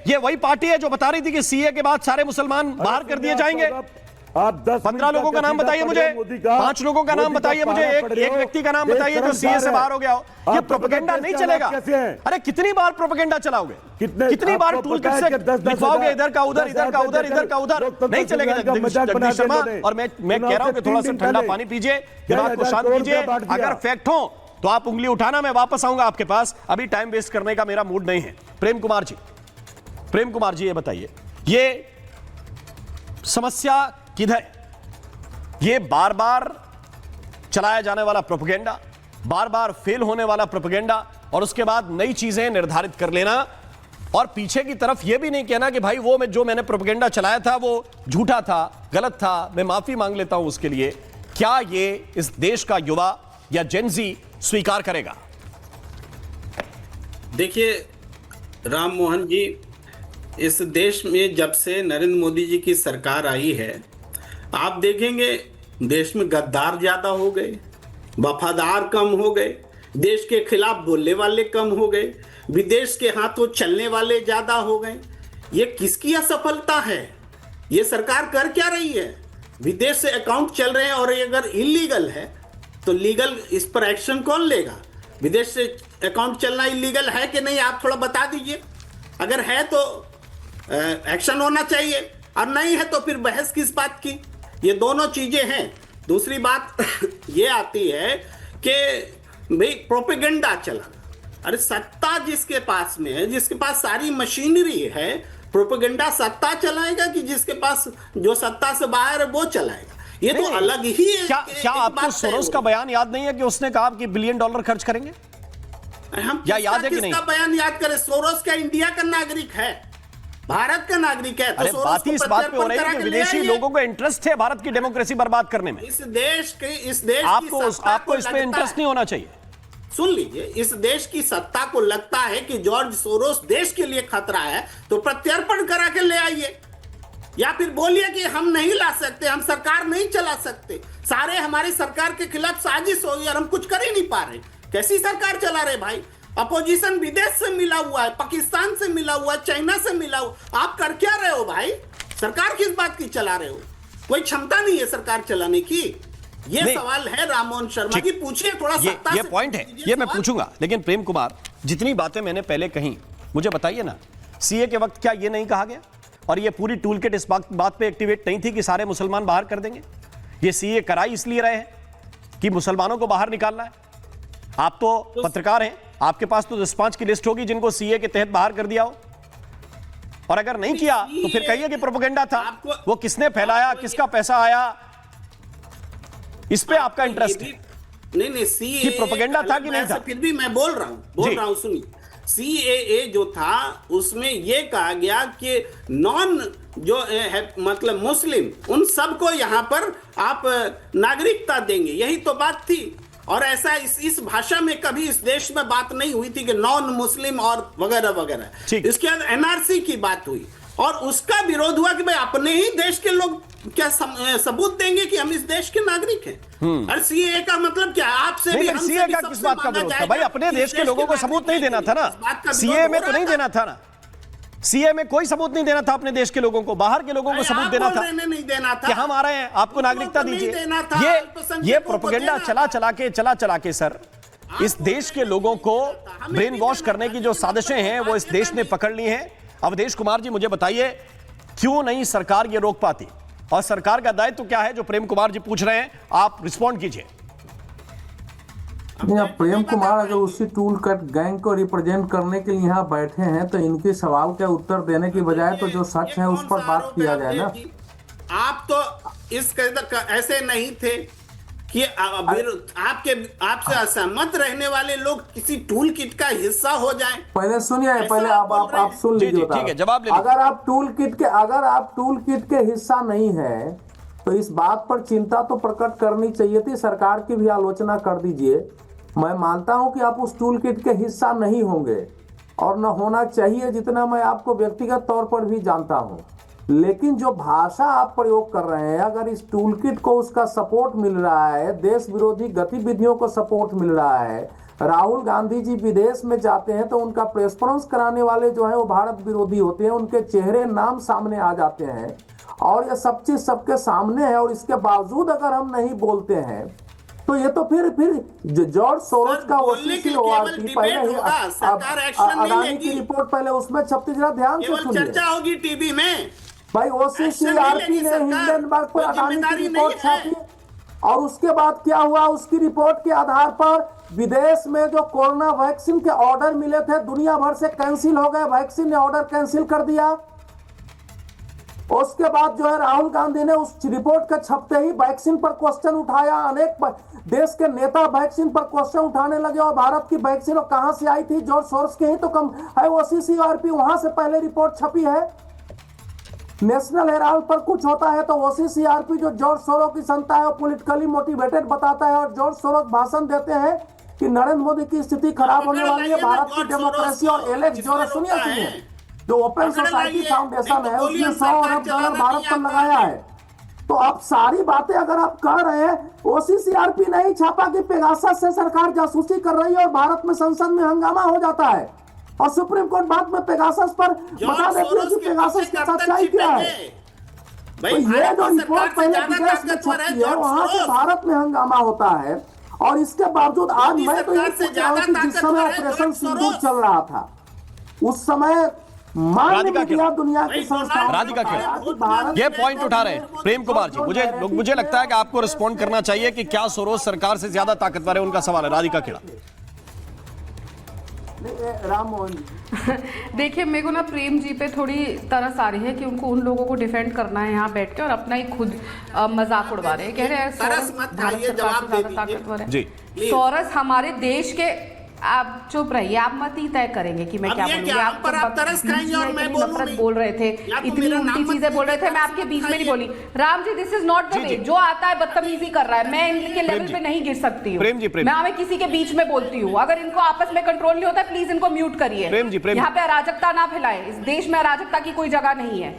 Speaker 3: ये वही पार्टी है जो बता रही थी कि सीए के बाद सारे मुसलमान बाहर कर दिए जाएंगे।
Speaker 9: आप
Speaker 3: 15 लोगों का नाम बताइए मुझे, 5 लोगों का नाम बताइए मुझे, एक व्यक्ति का नाम बताइए जो सीए से बाहर हो गया हो। ये प्रोपेगेंडा नहीं चलेगा। अरे कितनी बार प्रोपेगेंडा चलाओगे? कितनी बार टूल किट से लिखवाओगे इधर का उधर, इधर का उधर, इधर का उधर? नहीं चलेगा जगदीश शर्मा। और मैं कह रहा हूं कि थोड़ा सा ठंडा पानी पीजिए, दिमाग को शांत कीजिए। अगर फैक्ट हो तो आप उंगली उठाना, मैं वापस आऊंगा आपके पास। अभी टाइम वेस्ट करने का मेरा मूड नहीं है। प्रेम कुमार जी ये बताइए, ये समस्या किधर? ये बार बार चलाया जाने वाला प्रोपेगेंडा, बार बार फेल होने वाला प्रोपेगेंडा, और उसके बाद नई चीजें निर्धारित कर लेना और पीछे की तरफ यह भी नहीं कहना कि भाई वो जो मैंने प्रोपेगेंडा चलाया था वो झूठा था, गलत था, मैं माफी मांग लेता हूं उसके लिए। क्या ये इस देश का युवा या जेनजी स्वीकार करेगा?
Speaker 10: देखिए राम मोहन जी, इस देश में जब से नरेंद्र मोदी जी की सरकार आई है, आप देखेंगे देश में गद्दार ज्यादा हो गए, वफादार कम हो गए, देश के खिलाफ बोलने वाले कम हो गए, विदेश के हाथों चलने वाले ज्यादा हो गए। ये किसकी असफलता है? ये सरकार कर क्या रही है? विदेश से अकाउंट चल रहे हैं और ये अगर इलीगल है तो लीगल इस पर एक्शन कौन लेगा? विदेश से अकाउंट चलना इलीगल है कि नहीं, आप थोड़ा बता दीजिए। अगर है तो एक्शन होना चाहिए और नहीं है तो फिर बहस किस बात की? ये दोनों चीजें हैं। दूसरी बात ये आती है कि भाई प्रोपेगेंडा चला। अरे सत्ता जिसके पास में है, जिसके पास सारी मशीनरी है, प्रोपेगेंडा सत्ता चलाएगा कि जिसके पास जो सत्ता से बाहर है वो चलाएगा? ये तो अलग ही है।
Speaker 3: क्या आपको सोरोस का बयान याद नहीं है कि उसने कहा कि $1 बिलियन खर्च करेंगे?
Speaker 10: हम
Speaker 3: या याद है कि नहीं?
Speaker 10: किसका बयान याद करें? सोरोस क्या इंडिया का नागरिक है? भारत का नागरिक है।
Speaker 3: तो बात ही इस बात पे हो रही है कि विदेशी लोगों को इंटरेस्ट है भारत की डेमोक्रेसी बर्बाद करने में।
Speaker 10: इस देश
Speaker 3: आपको इस पे इंटरेस्ट नहीं होना चाहिए।
Speaker 10: सुन लीजिए, इस देश की सत्ता को लगता है कि जॉर्ज सोरोस देश के लिए खतरा है तो प्रत्यर्पण करा के ले आइए, या फिर बोलिए कि हम नहीं ला सकते, हम सरकार नहीं चला सकते, सारे हमारी सरकार के खिलाफ साजिश होगी और हम कुछ कर ही नहीं पा रहे। कैसी सरकार चला रहे भाई? अपोजिशन विदेश से मिला हुआ है, पाकिस्तान से मिला हुआ है, चाइना से मिला हुआ। आप कर क्या रहे हो भाई? सरकार किस बात की चला रहे हो? कोई क्षमता नहीं है सरकार चलाने की। ये
Speaker 3: नहीं।
Speaker 10: सवाल है राममोहन शर्मा जी, पूछिए थोड़ा सत्ता
Speaker 3: ये
Speaker 10: से
Speaker 3: पॉइंट है,
Speaker 10: कीजिए
Speaker 3: ये मैं
Speaker 10: सवाल।
Speaker 3: पूछूंगा। लेकिन प्रेम कुमार, जितनी बातें मैंने पहले कही, मुझे बताइए ना, सीए के वक्त क्या ये नहीं कहा गया और ये पूरी टूल किट इस बात पे एक्टिवेट नहीं थी कि सारे मुसलमान बाहर कर देंगे? ये सीए कराई इसलिए रहे हैं कि मुसलमानों को बाहर निकालना है। आप तो पत्रकार हैं, आपके पास तो 10-5 की लिस्ट होगी जिनको सीए के तहत बाहर कर दिया हो, और अगर नहीं किया तो फिर कहिए कि प्रोपेगेंडा था। वो किसने फैलाया, किसका पैसा आया, इस पे आपका इंटरेस्ट है।
Speaker 10: नहीं सीए
Speaker 3: कि प्रोपेगेंडा था कि नहीं था?
Speaker 10: फिर भी मैं बोल रहा हूं सुनिए। सीएए जो था उसमें यह कहा गया कि नॉन जो है मतलब मुस्लिम, उन सबको यहां पर आप नागरिकता देंगे, यही तो बात थी। और ऐसा इस भाषा में कभी इस देश में बात नहीं हुई थी कि नॉन मुस्लिम और वगैरह वगैरह। इसके बाद एनआरसी की बात हुई और उसका विरोध हुआ कि भाई अपने ही देश के लोग क्या सबूत देंगे कि हम इस देश के नागरिक हैं। और सीए का मतलब क्या? आपसे भी हमसे
Speaker 3: सीए
Speaker 10: भी
Speaker 3: का
Speaker 10: सबसे
Speaker 3: किस बात का
Speaker 10: मांगा
Speaker 3: विरोध था
Speaker 10: जाएगा
Speaker 3: भाई? अपने
Speaker 10: कि
Speaker 3: देश के लोगों को सबूत नहीं देना था ना, सीए में तो नहीं देना था ना, सीए में कोई सबूत नहीं देना था अपने देश के लोगों को, बाहर के लोगों को सबूत देना था
Speaker 10: नहीं देना था
Speaker 3: कि हम आ रहे हैं, आपको नागरिकता दीजिए। ये प्रोपेगेंडा चला के सर, इस देश के लोगों को ब्रेन वॉश करने की जो साजिशें हैं वो इस देश ने पकड़ ली हैं। अवधेश कुमार जी, मुझे बताइए क्यों नहीं सरकार ये रोक पाती, और सरकार का दायित्व क्या है जो प्रेम कुमार जी पूछ रहे हैं, आप रिस्पॉन्ड कीजिए।
Speaker 11: नहीं, अब प्रेम कुमार अगर उसी टूल कट गैंग को रिप्रेजेंट करने के लिए यहाँ बैठे हैं तो इनके सवाल का उत्तर देने की बजाय तो जो सच है उस पर बात किया जाए ना।
Speaker 10: आप तो इस ऐसे नहीं थे कि आपसे असहमत रहने वाले लोग किसी टूल किट का हिस्सा हो जाएं।
Speaker 11: पहले सुनिए, पहले आप सुन लीजिए।
Speaker 3: ठीक है, जवाब ले लीजिए।
Speaker 11: अगर आप टूल किट के हिस्सा नहीं है तो इस बात पर चिंता तो प्रकट करनी चाहिए थी, सरकार की भी आलोचना कर दीजिए। मैं मानता हूं कि आप उस टूल किट के हिस्सा नहीं होंगे और न होना चाहिए, जितना मैं आपको व्यक्तिगत तौर पर भी जानता हूं। लेकिन जो भाषा आप प्रयोग कर रहे हैं, अगर इस टूल किट को उसका सपोर्ट मिल रहा है, देश विरोधी गतिविधियों को सपोर्ट मिल रहा है, राहुल गांधी जी विदेश में जाते हैं तो उनका प्रेस कराने वाले जो है वो भारत विरोधी होते हैं, उनके चेहरे नाम सामने आ जाते हैं और ये सब चीज सबके सामने है, और इसके बावजूद अगर हम नहीं बोलते हैं तो ये तो फिर जॉर्ज सोरोस का ओसीसी ओआरटी पहले ही अडानी की रिपोर्ट पहले उसमें छपती, जरा ध्यान से सुनिए,
Speaker 10: चर्चा होगी टीवी में।
Speaker 11: भाई ओसीसीआरपी ने हिंडनबर्ग पर अडानी की रिपोर्ट छापी और उसके बाद क्या हुआ, उसकी रिपोर्ट के आधार पर विदेश में जो कोरोना वैक्सीन के ऑर्डर मिले थे दुनिया भर से कैंसिल हो गए, वैक्सीन ने ऑर्डर कैंसिल कर दिया। उसके बाद जो है राहुल गांधी ने उस रिपोर्ट के छपते ही वैक्सीन पर क्वेश्चन उठाया, अनेक देश के नेता वैक्सीन पर क्वेश्चन उठाने लगे और भारत की वैक्सीन कहां से आई थी, जॉर्ज सोरोस के ही तो कम है, ओसीसीआरपी वहां से पहले रिपोर्ट छपी है। नेशनल हेराल्ड पर कुछ होता है तो ओसीसीआरपी जो जॉर्ज सोरोस की संस्था है वो पॉलिटिकली मोटिवेटेड बताता है और जॉर्ज सोरोस भाषण देते हैं कि नरेंद्र मोदी की स्थिति खराब होने वाली है, भारत की डेमोक्रेसी, और एलेक्स जोरेस सुनिए जो ओपन सोसाइटी फाउंडेशन है उसने $100 अरब भारत पर लगाया है। तो अब सारी बातें अगर आप कह रहे हैं, ओसीसीआरपी नहीं छापा कि पेगासस से सरकार जासूसी कर रही है और भारत में संसद में हंगामा हो जाता है और सुप्रीम कोर्ट बाद में पेगासस पर बता देती है कि पेगासस की सच्चाई क्या है। तो ये जो रिपोर्ट पहले विदेश में छपती है वहां से भारत में हंगामा होता है, और इसके बावजूद आज मैं तो ये पूछ रहा हूं कि जिस समय ऑपरेशन सिंदूर चल रहा था उस समय
Speaker 3: राधिका खेड़ा,
Speaker 11: दुनिया की संस्थाओं,
Speaker 3: राधिका खेड़ा ये पॉइंट उठा रहे हैं प्रेम कुमार जी। मुझे लगता है कि आपको रिस्पॉन्ड करना चाहिए कि क्या सोरोस सरकार से ज्यादा ताकतवर है, उनका सवाल है। राधिका खेड़ा।
Speaker 11: राममोहन जी
Speaker 7: देखिए, मेरे को ना प्रेम जी पे थोड़ी तरस आ रही है कि उनको उन लोगों को डिफेंड करना है यहाँ बैठ के और अपना ही खुद मजाक उड़वा रहे हैं। कह रहे हैं सोरोस भारत सरकार से ज्यादा ताकतवर है। सोरोस हमारे देश के, आप चुप रहिए, आप मत ही तय करेंगे कि मैं क्या बोलूंगी। आप
Speaker 10: तरस खाएंगे और मैं
Speaker 7: नफरत बोल रहे थे, इतनी उल्टी चीजें बोल रहे थे, मैं आपके बीच में नहीं बोली। Ram ji, this is not the way. जो आता है बदतमीजी कर रहा है, मैं इनके लेवल पे नहीं गिर सकती हूँ। मैं हमें किसी के बीच में बोलती हूँ। अगर इनको आपस में कंट्रोल नहीं होता प्लीज इनको म्यूट करिए। यहाँ पे अराजकता ना फैलाए, इस देश में अराजकता की कोई जगह नहीं है।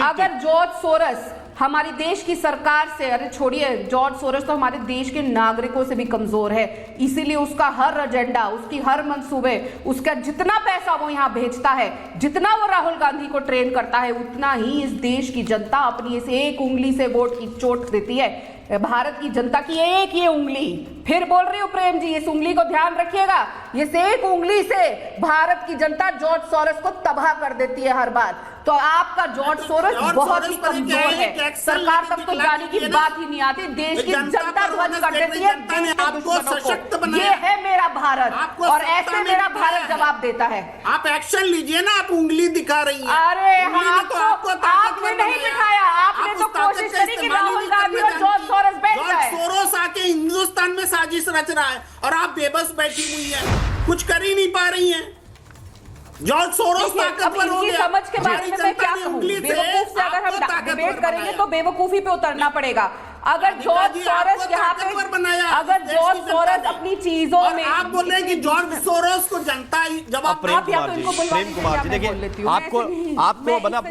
Speaker 7: अगर जॉर्ज सोरोस हमारी देश की सरकार से, अरे छोड़िए, जॉर्ज सोरोस तो हमारे देश के नागरिकों से भी कमजोर है, इसीलिए उसका हर एजेंडा, उसकी हर मंसूबे, उसका जितना पैसा वो यहाँ भेजता है, जितना वो राहुल गांधी को ट्रेन करता है, उतना ही इस देश की जनता अपनी इस एक उंगली से वोट की चोट देती है। भारत की जनता की एक ये उंगली, फिर बोल रही हूं प्रेम जी, इस उंगली को ध्यान रखिएगा, इस एक उंगली से भारत की जनता जॉर्ज सोरोस को तबाह कर देती है हर बार। तो आपका जॉर्ज सोरोस बहुत ही कमजोर है, सरकार तक तो जाने की बात ही नहीं आती, देश की जनता ध्वज कर देती है देश के दुश्मनों को। ये है मेरा भारत और ऐसे मेरा भारत जवाब देता है।
Speaker 10: आप एक्शन लीजिए ना, आप उंगली दिखा रही हैं।
Speaker 7: अरे आपने नहीं दिखाया, आपने तो कोशिश करी कि राहुल गांधी और जॉर्ज सोरोस बैठ जाए।
Speaker 10: सोरोस आके हिंदुस्तान में साजिश रच रहा है और आप बेबस बैठी हुई हैं, कुछ कर ही नहीं पा रही हैं। जॉर्ज सोरोस ताकतवर हो गया।
Speaker 7: समझ के बारे में मैं क्या कहूं, बेवकूफ से अगर हम डिबेट करेंगे तो बेवकूफी पे उतरना पड़ेगा। अगर जॉर्ज सोरोस यहाँ पे, अगर जॉर्ज सोरोस अपनी चीजों में,
Speaker 10: आप बोल रहे हैं कि जॉर्ज सोरोस को जनता ही जवाब।
Speaker 3: प्रेम कुमार जी देखिए, आपको बना,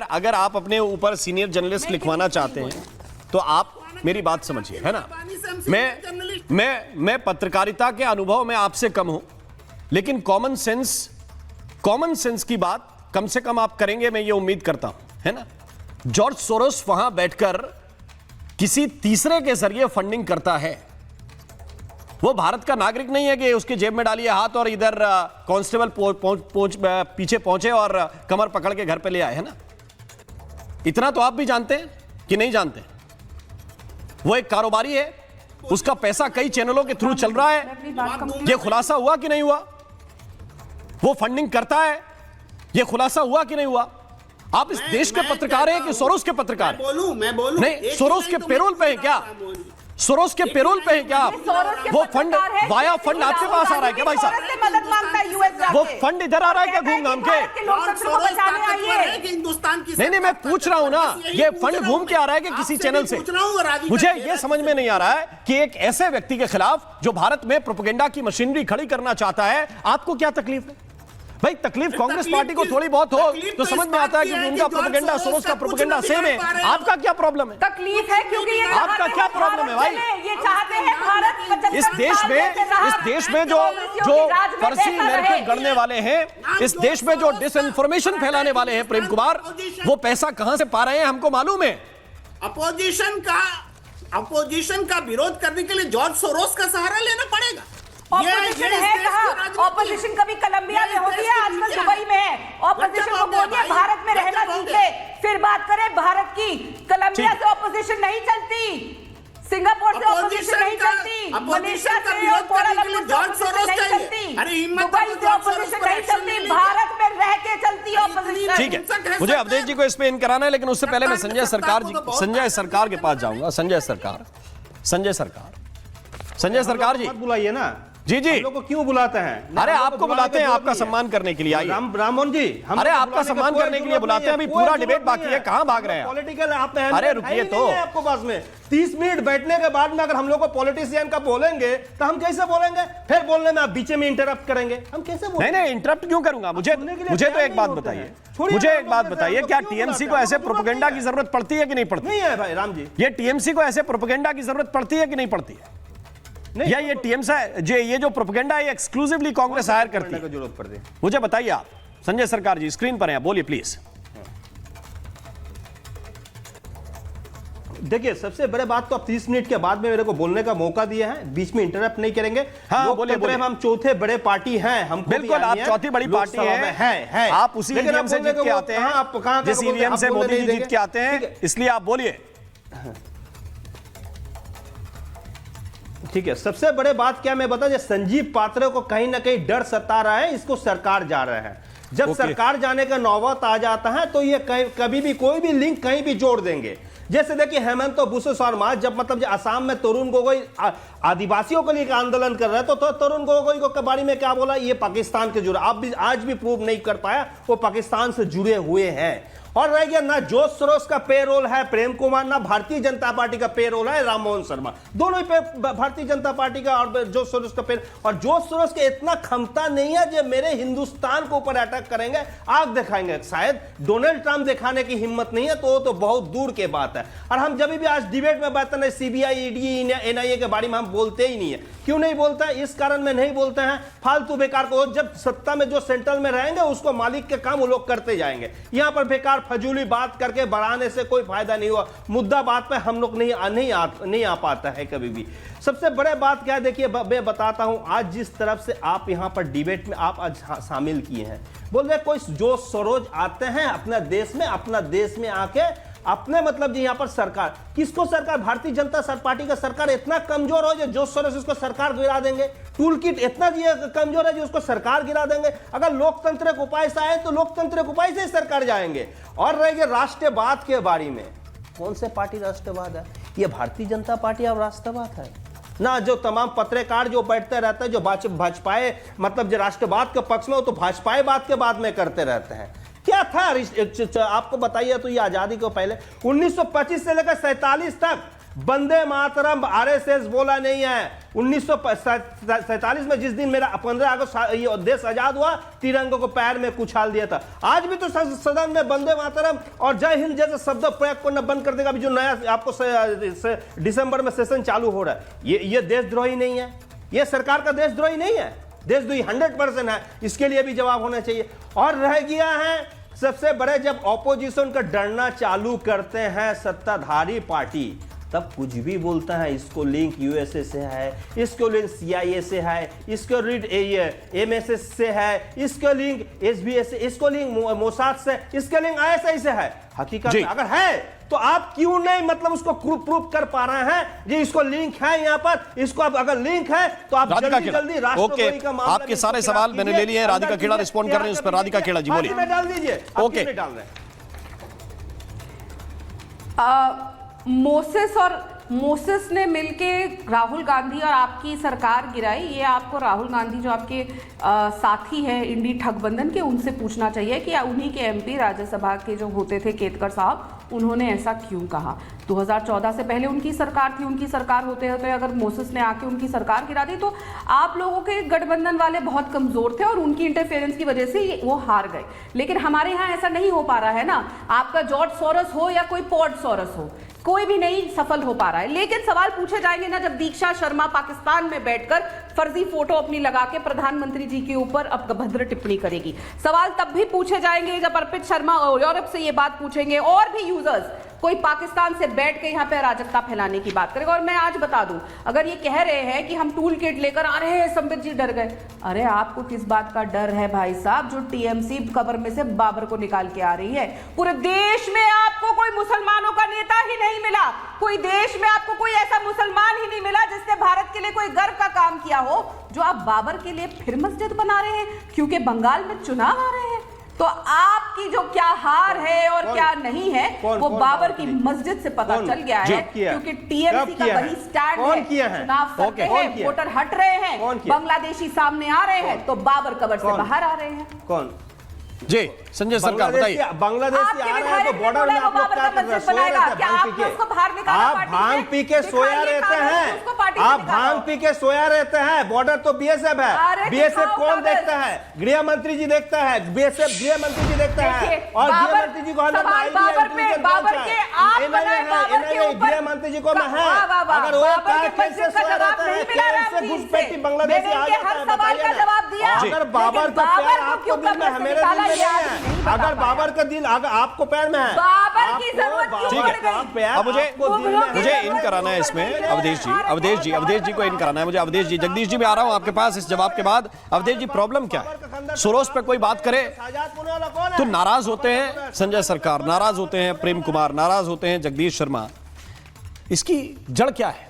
Speaker 3: अगर आप अपने ऊपर सीनियर जर्नलिस्ट लिखवाना चाहते हैं तो आप मेरी बात समझिए, है ना। मैं पत्रकारिता के अनुभव में आपसे कम हूं, लेकिन कॉमन सेंस की बात कम से कम आप करेंगे, मैं ये उम्मीद करता हूं, है ना। जॉर्ज सोरोस वहां बैठकर किसी तीसरे के जरिए फंडिंग करता है। वो भारत का नागरिक नहीं है कि उसके जेब में डालिए हाथ और इधर कांस्टेबल पीछे पहुंचे और कमर पकड़ के घर पे ले आए, है ना। इतना तो आप भी जानते हैं कि नहीं जानते। वो एक कारोबारी है, उसका पैसा कई चैनलों के थ्रू चल रहा है। यह खुलासा हुआ कि नहीं हुआ? वो फंडिंग करता है, यह खुलासा हुआ कि नहीं हुआ? आप इस देश के पत्रकार हैं कि सोरोस के पत्रकार?
Speaker 10: मैं बोलूं
Speaker 3: नहीं, सोरोस के पेरोल पे है क्या? सोरोस के पेरोल पे है क्या? वो फंड वाया फंड आपके पास आ रहा है क्या भाई साहब?
Speaker 7: मदद मांगता है यूएस जाके।
Speaker 3: वो फंड इधर आ रहा है क्या घूम घाम के? नहीं, मैं पूछ रहा हूं ना, ये फंड घूम के आ रहा है कि किसी चैनल से? मुझे ये समझ में नहीं आ रहा है कि एक ऐसे व्यक्ति के खिलाफ जो भारत में प्रोपेगेंडा की मशीनरी खड़ी करना चाहता है, आपको क्या तकलीफ है भाई? तकलीफ कांग्रेस पार्टी को थोड़ी बहुत हो तो समझ में आता है कि उनका प्रोपेगेंडा सोरोस का प्रोपेगेंडा सेम है। आपका क्या प्रॉब्लम है?
Speaker 7: तकलीफ है क्योंकि ये
Speaker 3: आपका क्या प्रॉब्लम है भाई?
Speaker 7: ये चाहते हैं भारत
Speaker 3: इस देश में जो फर्जी नैरेटिव गढ़ने वाले हैं, इस देश में जो डिसइंफॉर्मेशन फैलाने वाले हैं प्रेम कुमार, वो पैसा कहां से पा रहे हैं हमको मालूम है।
Speaker 10: अपोजिशन का विरोध करने के लिए जॉर्ज सोरोस का सहारा लेना पड़ेगा।
Speaker 7: ऑपोजिशन है कहाँ? ऑपोजिशन कभी कोलंबिया में होती है, आजकल दुबई में है। ऑपोजिशन को बोलिए भारत में रहना सीखे, फिर बात करें भारत की। कोलंबिया से ऑपोजिशन नहीं चलती, सिंगापुर से ऑपोजिशन नहीं चलती, मलेशिया से और कोलंबिया से ऑपोजिशन नहीं चलती, दुबई से ऑपोजिशन नहीं चलती, भारत में रह के चलती ऑपोजिशन।
Speaker 3: ठीक है, मुझे अवधेश जी को इस पे इन कराना है, लेकिन उससे पहले मैं संजय सरकार के पास जाऊंगा। संजय सरकार जी
Speaker 12: बुलाइए ना
Speaker 3: जी।
Speaker 12: लोग को क्यों बुलाते हैं?
Speaker 3: अरे आपको बुलाते हैं आपका सम्मान करने के लिए। आइए
Speaker 12: राममोहन जी,
Speaker 3: अरे आपका सम्मान करने के लिए बुलाते हैं। अभी पूरा डिबेट बाकी है, कहां भाग रहे हैं
Speaker 12: पॉलिटिकल? आप
Speaker 3: अरे रुकिए तो,
Speaker 12: आपको पास में 30 मिनट बैठने के बाद में अगर हम लोग को पॉलिटिशियन का बोलेंगे तो हम कैसे बोलेंगे? फिर बोलने में आप बीच में इंटरप्ट करेंगे, हम कैसे बोलेंगे?
Speaker 3: नहीं, इंटरप्ट क्यों करूंगा? मुझे तो एक बात बताइए, क्या टीएमसी को ऐसे प्रोपेगेंडा की जरूरत पड़ती है कि नहीं पड़ती?
Speaker 12: नहीं है भाई राम जी,
Speaker 3: ये टीएमसी को ऐसे प्रोपेगेंडा की जरूरत पड़ती है कि नहीं पड़ती है? या ये टीएमसी ये जो प्रोपेगेंडा है एक्सक्लूसिवली कांग्रेस हायर करती है?
Speaker 12: जरूरत पड़ती है
Speaker 3: मुझे बताइए आप। संजय सरकार जी स्क्रीन पर हैं, बोलिए प्लीज।
Speaker 12: देखिए, सबसे बड़े बात तो आप 30 मिनट के बाद में मेरे को बोलने का मौका दिया है, बीच में इंटरप्ट नहीं करेंगे।
Speaker 3: हाँ, बोलिए।
Speaker 12: हम चौथे बड़े पार्टी हैं, हम
Speaker 3: बिल्कुल आप चौथी बड़ी पार्टी है। आप उसी ईवीएम से जीत के आते हैं, जिस ईवीएम से मोदी जी जीत के आते हैं, इसलिए आप बोलिए।
Speaker 12: ठीक है, सबसे बड़े बात क्या मैं बता, संजीव पात्रे को कहीं ना कहीं डर सता रहा है, इसको सरकार जा रहा है। जब सरकार जाने का नौबत आ जाता है तो ये कभी भी कोई भी लिंक कहीं भी जोड़ देंगे। जैसे देखिए हेमंत बुसो शर्मा जब असम में तरुण गोगोई आदिवासियों के लिए आंदोलन कर रहे थे तो तरुण गोगोई को बारे में क्या बोला, ये पाकिस्तान के जुड़े, आज भी प्रूव नहीं कर पाया वो पाकिस्तान से जुड़े हुए हैं। और रह गया ना जॉर्ज सोरोस का पेरोल है प्रेम कुमार, ना भारतीय जनता पार्टी का पेरोल है राममोहन शर्मा, दोनों ही भारतीय जनता पार्टी का और जॉर्ज सोरोस का पेरोल। और जॉर्ज सोरोस के इतना क्षमता नहीं है जो मेरे हिंदुस्तान के ऊपर अटैक करेंगे, आग दिखाएंगे। शायद डोनाल्ड ट्रंप दिखाने की हिम्मत नहीं है, तो वो तो बहुत दूर के बात है। और हम जब भी आज डिबेट में बात करें सीबीआई, ईडी, एनआईए के बारे में हम बोलते ही नहीं है। क्यों नहीं बोलते हैं? इस कारण में नहीं बोलते हैं, फालतू बेकार को, जब सत्ता में जो सेंट्रल में रहेंगे उसको मालिक के काम वो लोग करते जाएंगे। यहां पर बेकार फजूली बात करके बढ़ाने से कोई फायदा नहीं हुआ। मुद्दा बात पे हम लोग नहीं आ पाता है कभी भी। सबसे बड़े बात क्या है, देखिए मैं बताता हूं, आज जिस तरफ से आप यहां पर डिबेट में आप आज शामिल किए हैं, बोल रहे कोई जो सरोज आते हैं अपना देश में आके अपने मतलब जी यहाँ पर सरकार, किसको सरकार, भारतीय जनता पार्टी का सरकार इतना कमजोर हो जो सोच उसको सरकार गिरा देंगे। टूल किट इतना कमजोर है जो उसको सरकार गिरा देंगे। अगर लोकतंत्र के उपाय से आए तो लोकतंत्र के उपाय से ही सरकार जाएंगे। और रहेंगे राष्ट्रवाद के बारे में, कौन से पार्टी राष्ट्रवाद है? ये भारतीय जनता पार्टी अब राष्ट्रवाद है ना। जो तमाम पत्रकार जो बैठते रहते हैं, जो भाजपाए मतलब जो राष्ट्रवाद के पक्ष में हो तो भाजपाई बात के बाद में करते रहते हैं। क्या था आपको बताइए तो ये आजादी को पहले 1925 से लेकर 47 तक वंदे मातरम आरएसएस बोला नहीं है। 1947 में जिस दिन मेरा 15 अगस्त देश आजाद हुआ, तिरंगे को पैर में कुछाल दिया था। आज भी तो सदन में वंदे मातरम और जय हिंद जैसे शब्द प्रयोग करना बंद कर देगा। अभी जो नया आपको दिसंबर में सेशन चालू हो रहा है, ये देशद्रोही नहीं है, ये सरकार का देशद्रोही नहीं है, देशद्रोही 100% है। इसके लिए भी जवाब होना चाहिए। और रह गया है सबसे बड़े, जब ऑपोजिशन का डरना चालू करते हैं सत्ताधारी पार्टी, तब कुछ भी बोलता है। इसको लिंक यूएसए से है, इसको लिंक सीआईए से है, इसको लिंक एमएसएस से है, इसको लिंक एसबीएस से, इसको लिंक मोसाद से, इसके लिंक आईएसआई से है। हकीकत में अगर है तो आप क्यों नहीं मतलब उसको प्रूफ कर पा रहे हैं जी इसको लिंक है यहाँ पर। इसको अब अगर लिंक है तो आप जल्दी राष्ट्रद्रोही का मामला,
Speaker 3: आपके सारे सवाल मैंने ले लिए हैं। राधिका खेड़ा रिस्पॉन्ड कर रहे हैं उस पर। राधिका खेड़ा जी बोलिए।
Speaker 12: डाल दीजिए।
Speaker 3: ओके,
Speaker 12: डाल रहे
Speaker 7: मोसेस ने मिलके राहुल गांधी और आपकी सरकार गिराई। ये आपको राहुल गांधी जो आपके साथी हैं इंडी ठगबंधन के, उनसे पूछना चाहिए कि उन्हीं के एमपी राज्यसभा के जो होते थे केतकर साहब, उन्होंने ऐसा क्यों कहा। 2014 से पहले उनकी सरकार थी, उनकी सरकार होते होते अगर मोसेस ने आके उनकी सरकार गिरा दी तो आप लोगों के गठबंधन वाले बहुत कमजोर थे और उनकी इंटरफेरेंस की वजह से वो हार गए। लेकिन हमारे यहाँ ऐसा नहीं हो पा रहा है ना। आपका जॉर्ज सोरोस हो या कोई पॉड सोरोस हो, कोई भी नहीं सफल हो पा रहा है। लेकिन सवाल पूछे जाएंगे ना जब दीक्षा शर्मा पाकिस्तान में बैठकर फर्जी फोटो अपनी लगा के प्रधानमंत्री जी के ऊपर अभद्र टिप्पणी करेगी। सवाल तब भी पूछे जाएंगे जब अर्पित शर्मा यूरोप से ये बात पूछेंगे और भी यूजर्स कोई पाकिस्तान से बैठ के यहाँ पे अराजकता फैलाने की बात करेगा। और मैं आज बता दूं, अगर ये कह रहे हैं कि हम टूल किट लेकर आ रहे हैं, संबित जी डर गए। अरे आपको किस बात का डर है भाई साहब, जो टीएमसी कब्र में से बाबर को निकाल के आ रही है। पूरे देश में आपको कोई मुसलमानों का नेता ही नहीं मिला, कोई देश में आपको कोई ऐसा मुसलमान ही नहीं मिला जिसने भारत के लिए कोई गर्व का काम किया हो, जो आप बाबर के लिए फिर मस्जिद बना रहे हैं क्योंकि बंगाल में चुनाव आ रहे हैं। तो आपकी जो क्या हार है और क्या नहीं है वो बाबर की मस्जिद से पता चल गया है, क्योंकि टीएमसी का वही स्टैंड है। चुनाव सत्य है, वोटर हट रहे हैं, बांग्लादेशी सामने आ रहे हैं तो बाबर कब्र से बाहर आ रहे हैं।
Speaker 12: कौन
Speaker 3: जी संजय सरकार बताइए।
Speaker 12: बांग्लादेशी आ रहे हैं तो बॉर्डर में आप लोग क्या कर रहे हैं? आप भांग पी के सोया रहते हैं, आप भांग पी के सोया रहते हैं। बॉर्डर तो बीएसएफ है, बीएसएफ कौन देखता है? गृह मंत्री जी देखता है, बीएसएफ गृह मंत्री जी देखता है। और गृह मंत्री जी को गृह मंत्री जी को मैं है, अगर वो कैसे सोया रहता है, कैसे घुसपैठी बांग्लादेशी आ जाता है बताइए। अगर बाबर का प्यार आपको दिल में है, मेरे दिल में नहीं है। अगर बाबर का दिल अगर आपको पैर में है,
Speaker 8: बाबर की जरूरत क्यों पड़ गई?
Speaker 3: अब मुझे इन कराना है इसमें अवधेश जी को इन कराना है मुझे। अवधेश जी, जगदीश जी मैं आ रहा हूं आपके पास इस जवाब के बाद। अवधेश जी प्रॉब्लम क्या है? सोरोस पे कोई बात करे तो नाराज होते हैं संजय सरकार, नाराज होते हैं प्रेम कुमार, नाराज होते हैं जगदीश शर्मा। इसकी जड़ क्या है?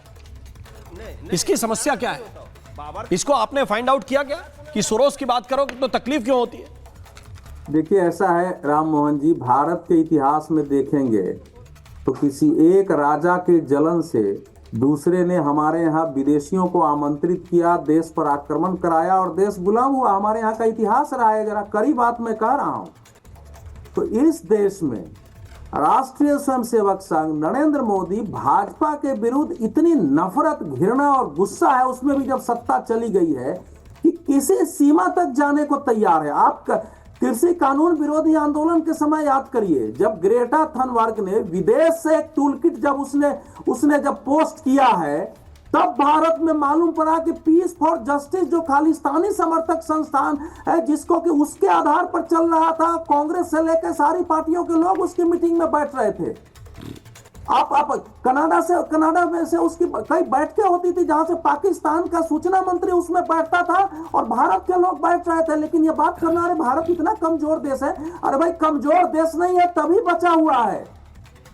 Speaker 3: इसकी समस्या क्या है? इसको आपने फाइंड आउट किया क्या कि सोरोस की बात करो तो तकलीफ क्यों होती है?
Speaker 11: देखिए ऐसा है राम मोहन जी, भारत के इतिहास में देखेंगे तो किसी एक राजा के जलन से दूसरे ने हमारे यहाँ विदेशियों को आमंत्रित किया, देश पर आक्रमण कराया और देश गुलाम हुआ। हमारे यहाँ का इतिहास रहा है, जरा कड़ी बात मैं कह रहा हूँ। तो इस देश में राष्ट्रीय स्वयंसेवक संघ नरेंद्र मोदी भाजपा के विरुद्ध इतनी नफरत, घृणा और गुस्सा है, उसमें भी जब सत्ता चली गई है कि किसी सीमा तक जाने को तैयार है। आप कृषि कानून विरोधी आंदोलन के समय याद करिए, जब ग्रेटा थनबर्ग ने विदेश से एक टूलकिट जब उसने जब पोस्ट किया है तब भारत में मालूम पड़ा कि पीस फॉर जस्टिस जो खालिस्तानी समर्थक संस्थान है, जिसको कि उसके आधार पर चल रहा था, कांग्रेस से लेकर सारी पार्टियों के लोग उसकी मीटिंग में बैठ रहे थे। आप कनाडा में से उसकी कई बैठकें होती थी जहां से पाकिस्तान का सूचना मंत्री उसमें बैठता था और भारत के लोग बैठ रहे थे। लेकिन ये बात करना, अरे भारत इतना कमजोर देश है, अरे भाई कमजोर देश नहीं है तभी बचा हुआ है।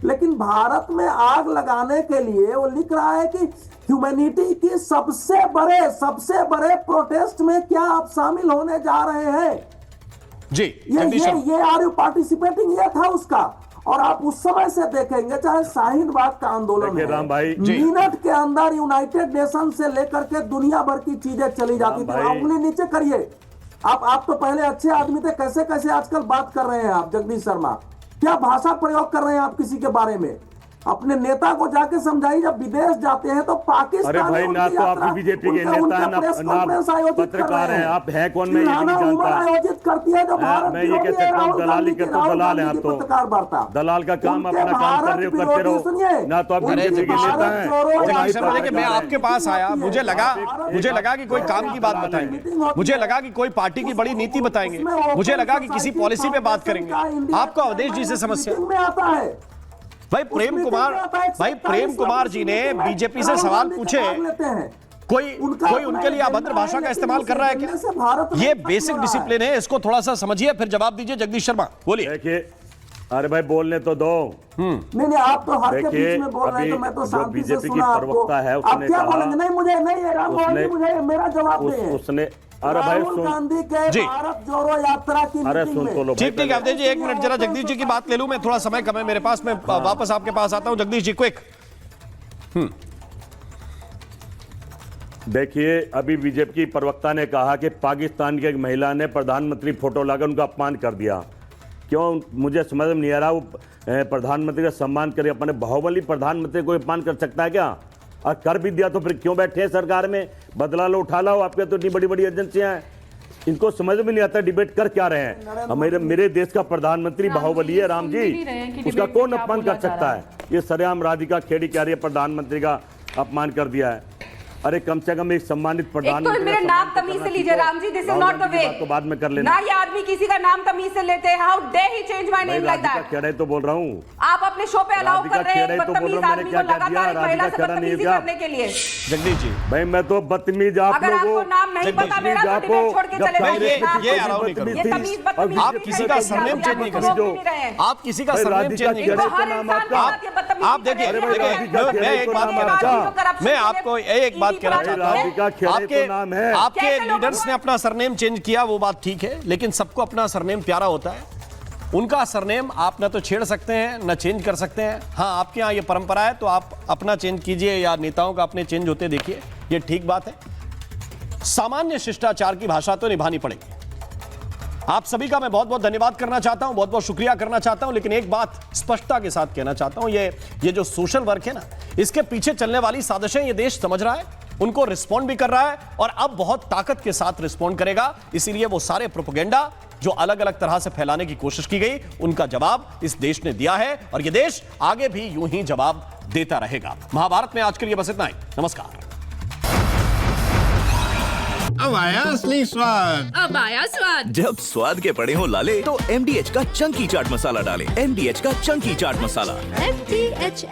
Speaker 11: लेकिन भारत में आग लगाने के लिए वो लिख रहा है कि ह्यूमैनिटी की सबसे बड़े प्रोटेस्ट में क्या आप शामिल होने जा रहे हैं
Speaker 3: जी?
Speaker 11: ये आर यू पार्टिसिपेटिंग, ये था उसका। और आप उस समय से देखेंगे, चाहे शाहीन बाग का आंदोलन है, मिनट के अंदर यूनाइटेड नेशन से लेकर के दुनिया भर की चीजें चली जाती थी। उंगली नीचे करिए। आप तो पहले अच्छे आदमी थे, कैसे कैसे आजकल बात कर रहे हैं आप जगदीश शर्मा, क्या भाषा प्रयोग कर रहे हैं आप किसी के बारे में? अपने नेता को जाके समझाइए, जब विदेश जाते हैं तो पाकिस्तान।
Speaker 6: अरे भाई, ना तो आप बीजेपी के नेता हैं, ना पत्रकार हैं, आप हैं कौन? मैं ये नहीं जानता।
Speaker 11: आयोजित करती है जो भारत,
Speaker 6: मैं ये कहता हूँ दलाली करते हो, दलाल हैं आप तो।
Speaker 11: पत्रकार वार्ता,
Speaker 6: दलाल का काम अपना काम कर रहे हो, करते रहो। ना तो आप बीजेपी के नेता हैं।
Speaker 3: मैं आपके पास आया, मुझे लगा कि कोई काम की बात बताएंगे, मुझे लगा कि कोई पार्टी की बड़ी नीति बताएंगे, मुझे लगा कि किसी पॉलिसी पे बात करेंगे। आपको अवधेश जी से समस्या
Speaker 11: में आता है।
Speaker 3: भाई प्रेम कुमार जी ने बीजेपी से सवाल पूछे, कोई उनके लिए अभद्र भाषा का इस्तेमाल कर रहा है क्या? ये बेसिक डिसिप्लिन है, इसको थोड़ा सा समझिए फिर जवाब दीजिए। जगदीश शर्मा बोलिए।
Speaker 6: देखिए, अरे भाई बोलने तो दो।
Speaker 11: नहीं आप तो हर के बीच में बोल रहे हैं, तो मैं तो शांति से सुना आपको। आप क्या बोलेंगे? नहीं मुझे मेरा जवाब दें।
Speaker 6: उसने, अरे भाई
Speaker 11: राहुल गांधी के भारत जोड़ो यात्रा की मीटिंग में।
Speaker 3: ठीक है अवधेश जी, एक मिनट जरा जगदीश जी की बात ले लूं, मैं थोड़ा समय कम है मेरे पास, मैं वापस आपके पास आता हूं। जगदीश जी क्विक।
Speaker 6: देखिए, अभी बीजेपी की प्रवक्ता ने कहा कि पाकिस्तान की एक महिला ने प्रधानमंत्री फोटो लाकर उनका अपमान कर दिया। क्यों, मुझे समझ में नहीं आ रहा। वो प्रधानमंत्री का सम्मान करे, अपने बाहुबली प्रधानमंत्री को अपमान कर सकता है क्या? और कर भी दिया तो फिर क्यों बैठे हैं सरकार में? बदला लो, उठा लो। आपके तो इतनी बड़ी बड़ी एजेंसियां हैं, इनको समझ में नहीं आता डिबेट कर क्या रहे हैं। मेरे देश का प्रधानमंत्री बाहुबली है, राम जी, उसका कौन अपमान कर सकता है? ये सरेआम राधिका खेड़ी कह रही है प्रधानमंत्री का अपमान कर दिया है। अरे कम से कम एक सम्मानित प्रधानमंत्री।
Speaker 8: तो मेरे नाम तमीज से लीजिए Ram ji, this is not the way.
Speaker 6: तो बाद में कर लेना।
Speaker 8: ना ये आदमी किसी का नाम तमीज से लेते हैं। How dare he change my name like that.
Speaker 6: Khede तो बोल रहा हूँ,
Speaker 8: आप अपने शो पे अलाउ कर रहे हैं बदतमीज आदमी को लगातार एक महिला से बदतमीजी करने के लिए।
Speaker 3: जगदीश जी,
Speaker 6: भाई मैं तो बदतमीज आप लोगों,
Speaker 8: अगर आपको नाम नहीं पता मेरा तो डिबेट छोड़ के चले जाइए।
Speaker 3: ये अलाउ नहीं करूंगा। आप किसी का सरनेम चेंज नहीं कर सकते। आप किसी का सरनेम चेंज नहीं कर सकते। आप देखिए, मैं एक बात कहना चाहता हूं, मैं आपको एक बात कहना चाहता हूं। आपके लीडर्स ने अपना सरनेम चेंज किया, वो बात ठीक है, लेकिन सबको अपना सरनेम प्यारा होता है। उनका सरनेम आप न तो छेड़ सकते हैं न चेंज कर सकते हैं। हाँ, आपके यहाँ ये परंपरा है तो आप अपना चेंज कीजिए, या नेताओं का अपने चेंज होते देखिए, ये ठीक बात है। सामान्य शिष्टाचार की भाषा तो निभानी पड़ेगी। आप सभी का मैं बहुत बहुत धन्यवाद करना चाहता हूं, बहुत बहुत शुक्रिया करना चाहता हूं, लेकिन एक बात स्पष्टता के साथ कहना चाहता हूं, ये जो सोशल वर्क है ना, इसके पीछे चलने वाली साजिशें ये देश समझ रहा है, उनको रिस्पॉन्ड भी कर रहा है और अब बहुत ताकत के साथ रिस्पॉन्ड करेगा। इसीलिए वो सारे प्रोपेगेंडा जो अलग अलग तरह से फैलाने की कोशिश की गई, उनका जवाब इस देश ने दिया है और ये देश आगे भी यूं ही जवाब देता रहेगा। महाभारत में आज के लिए बस इतना ही। नमस्कार।
Speaker 13: अब आया असली स्वाद।
Speaker 1: अब आया स्वाद।
Speaker 13: जब स्वाद के पड़े हो लाले तो MDH का चंकी चाट मसाला डालें। MDH का चंकी चाट मसाला।
Speaker 1: MDH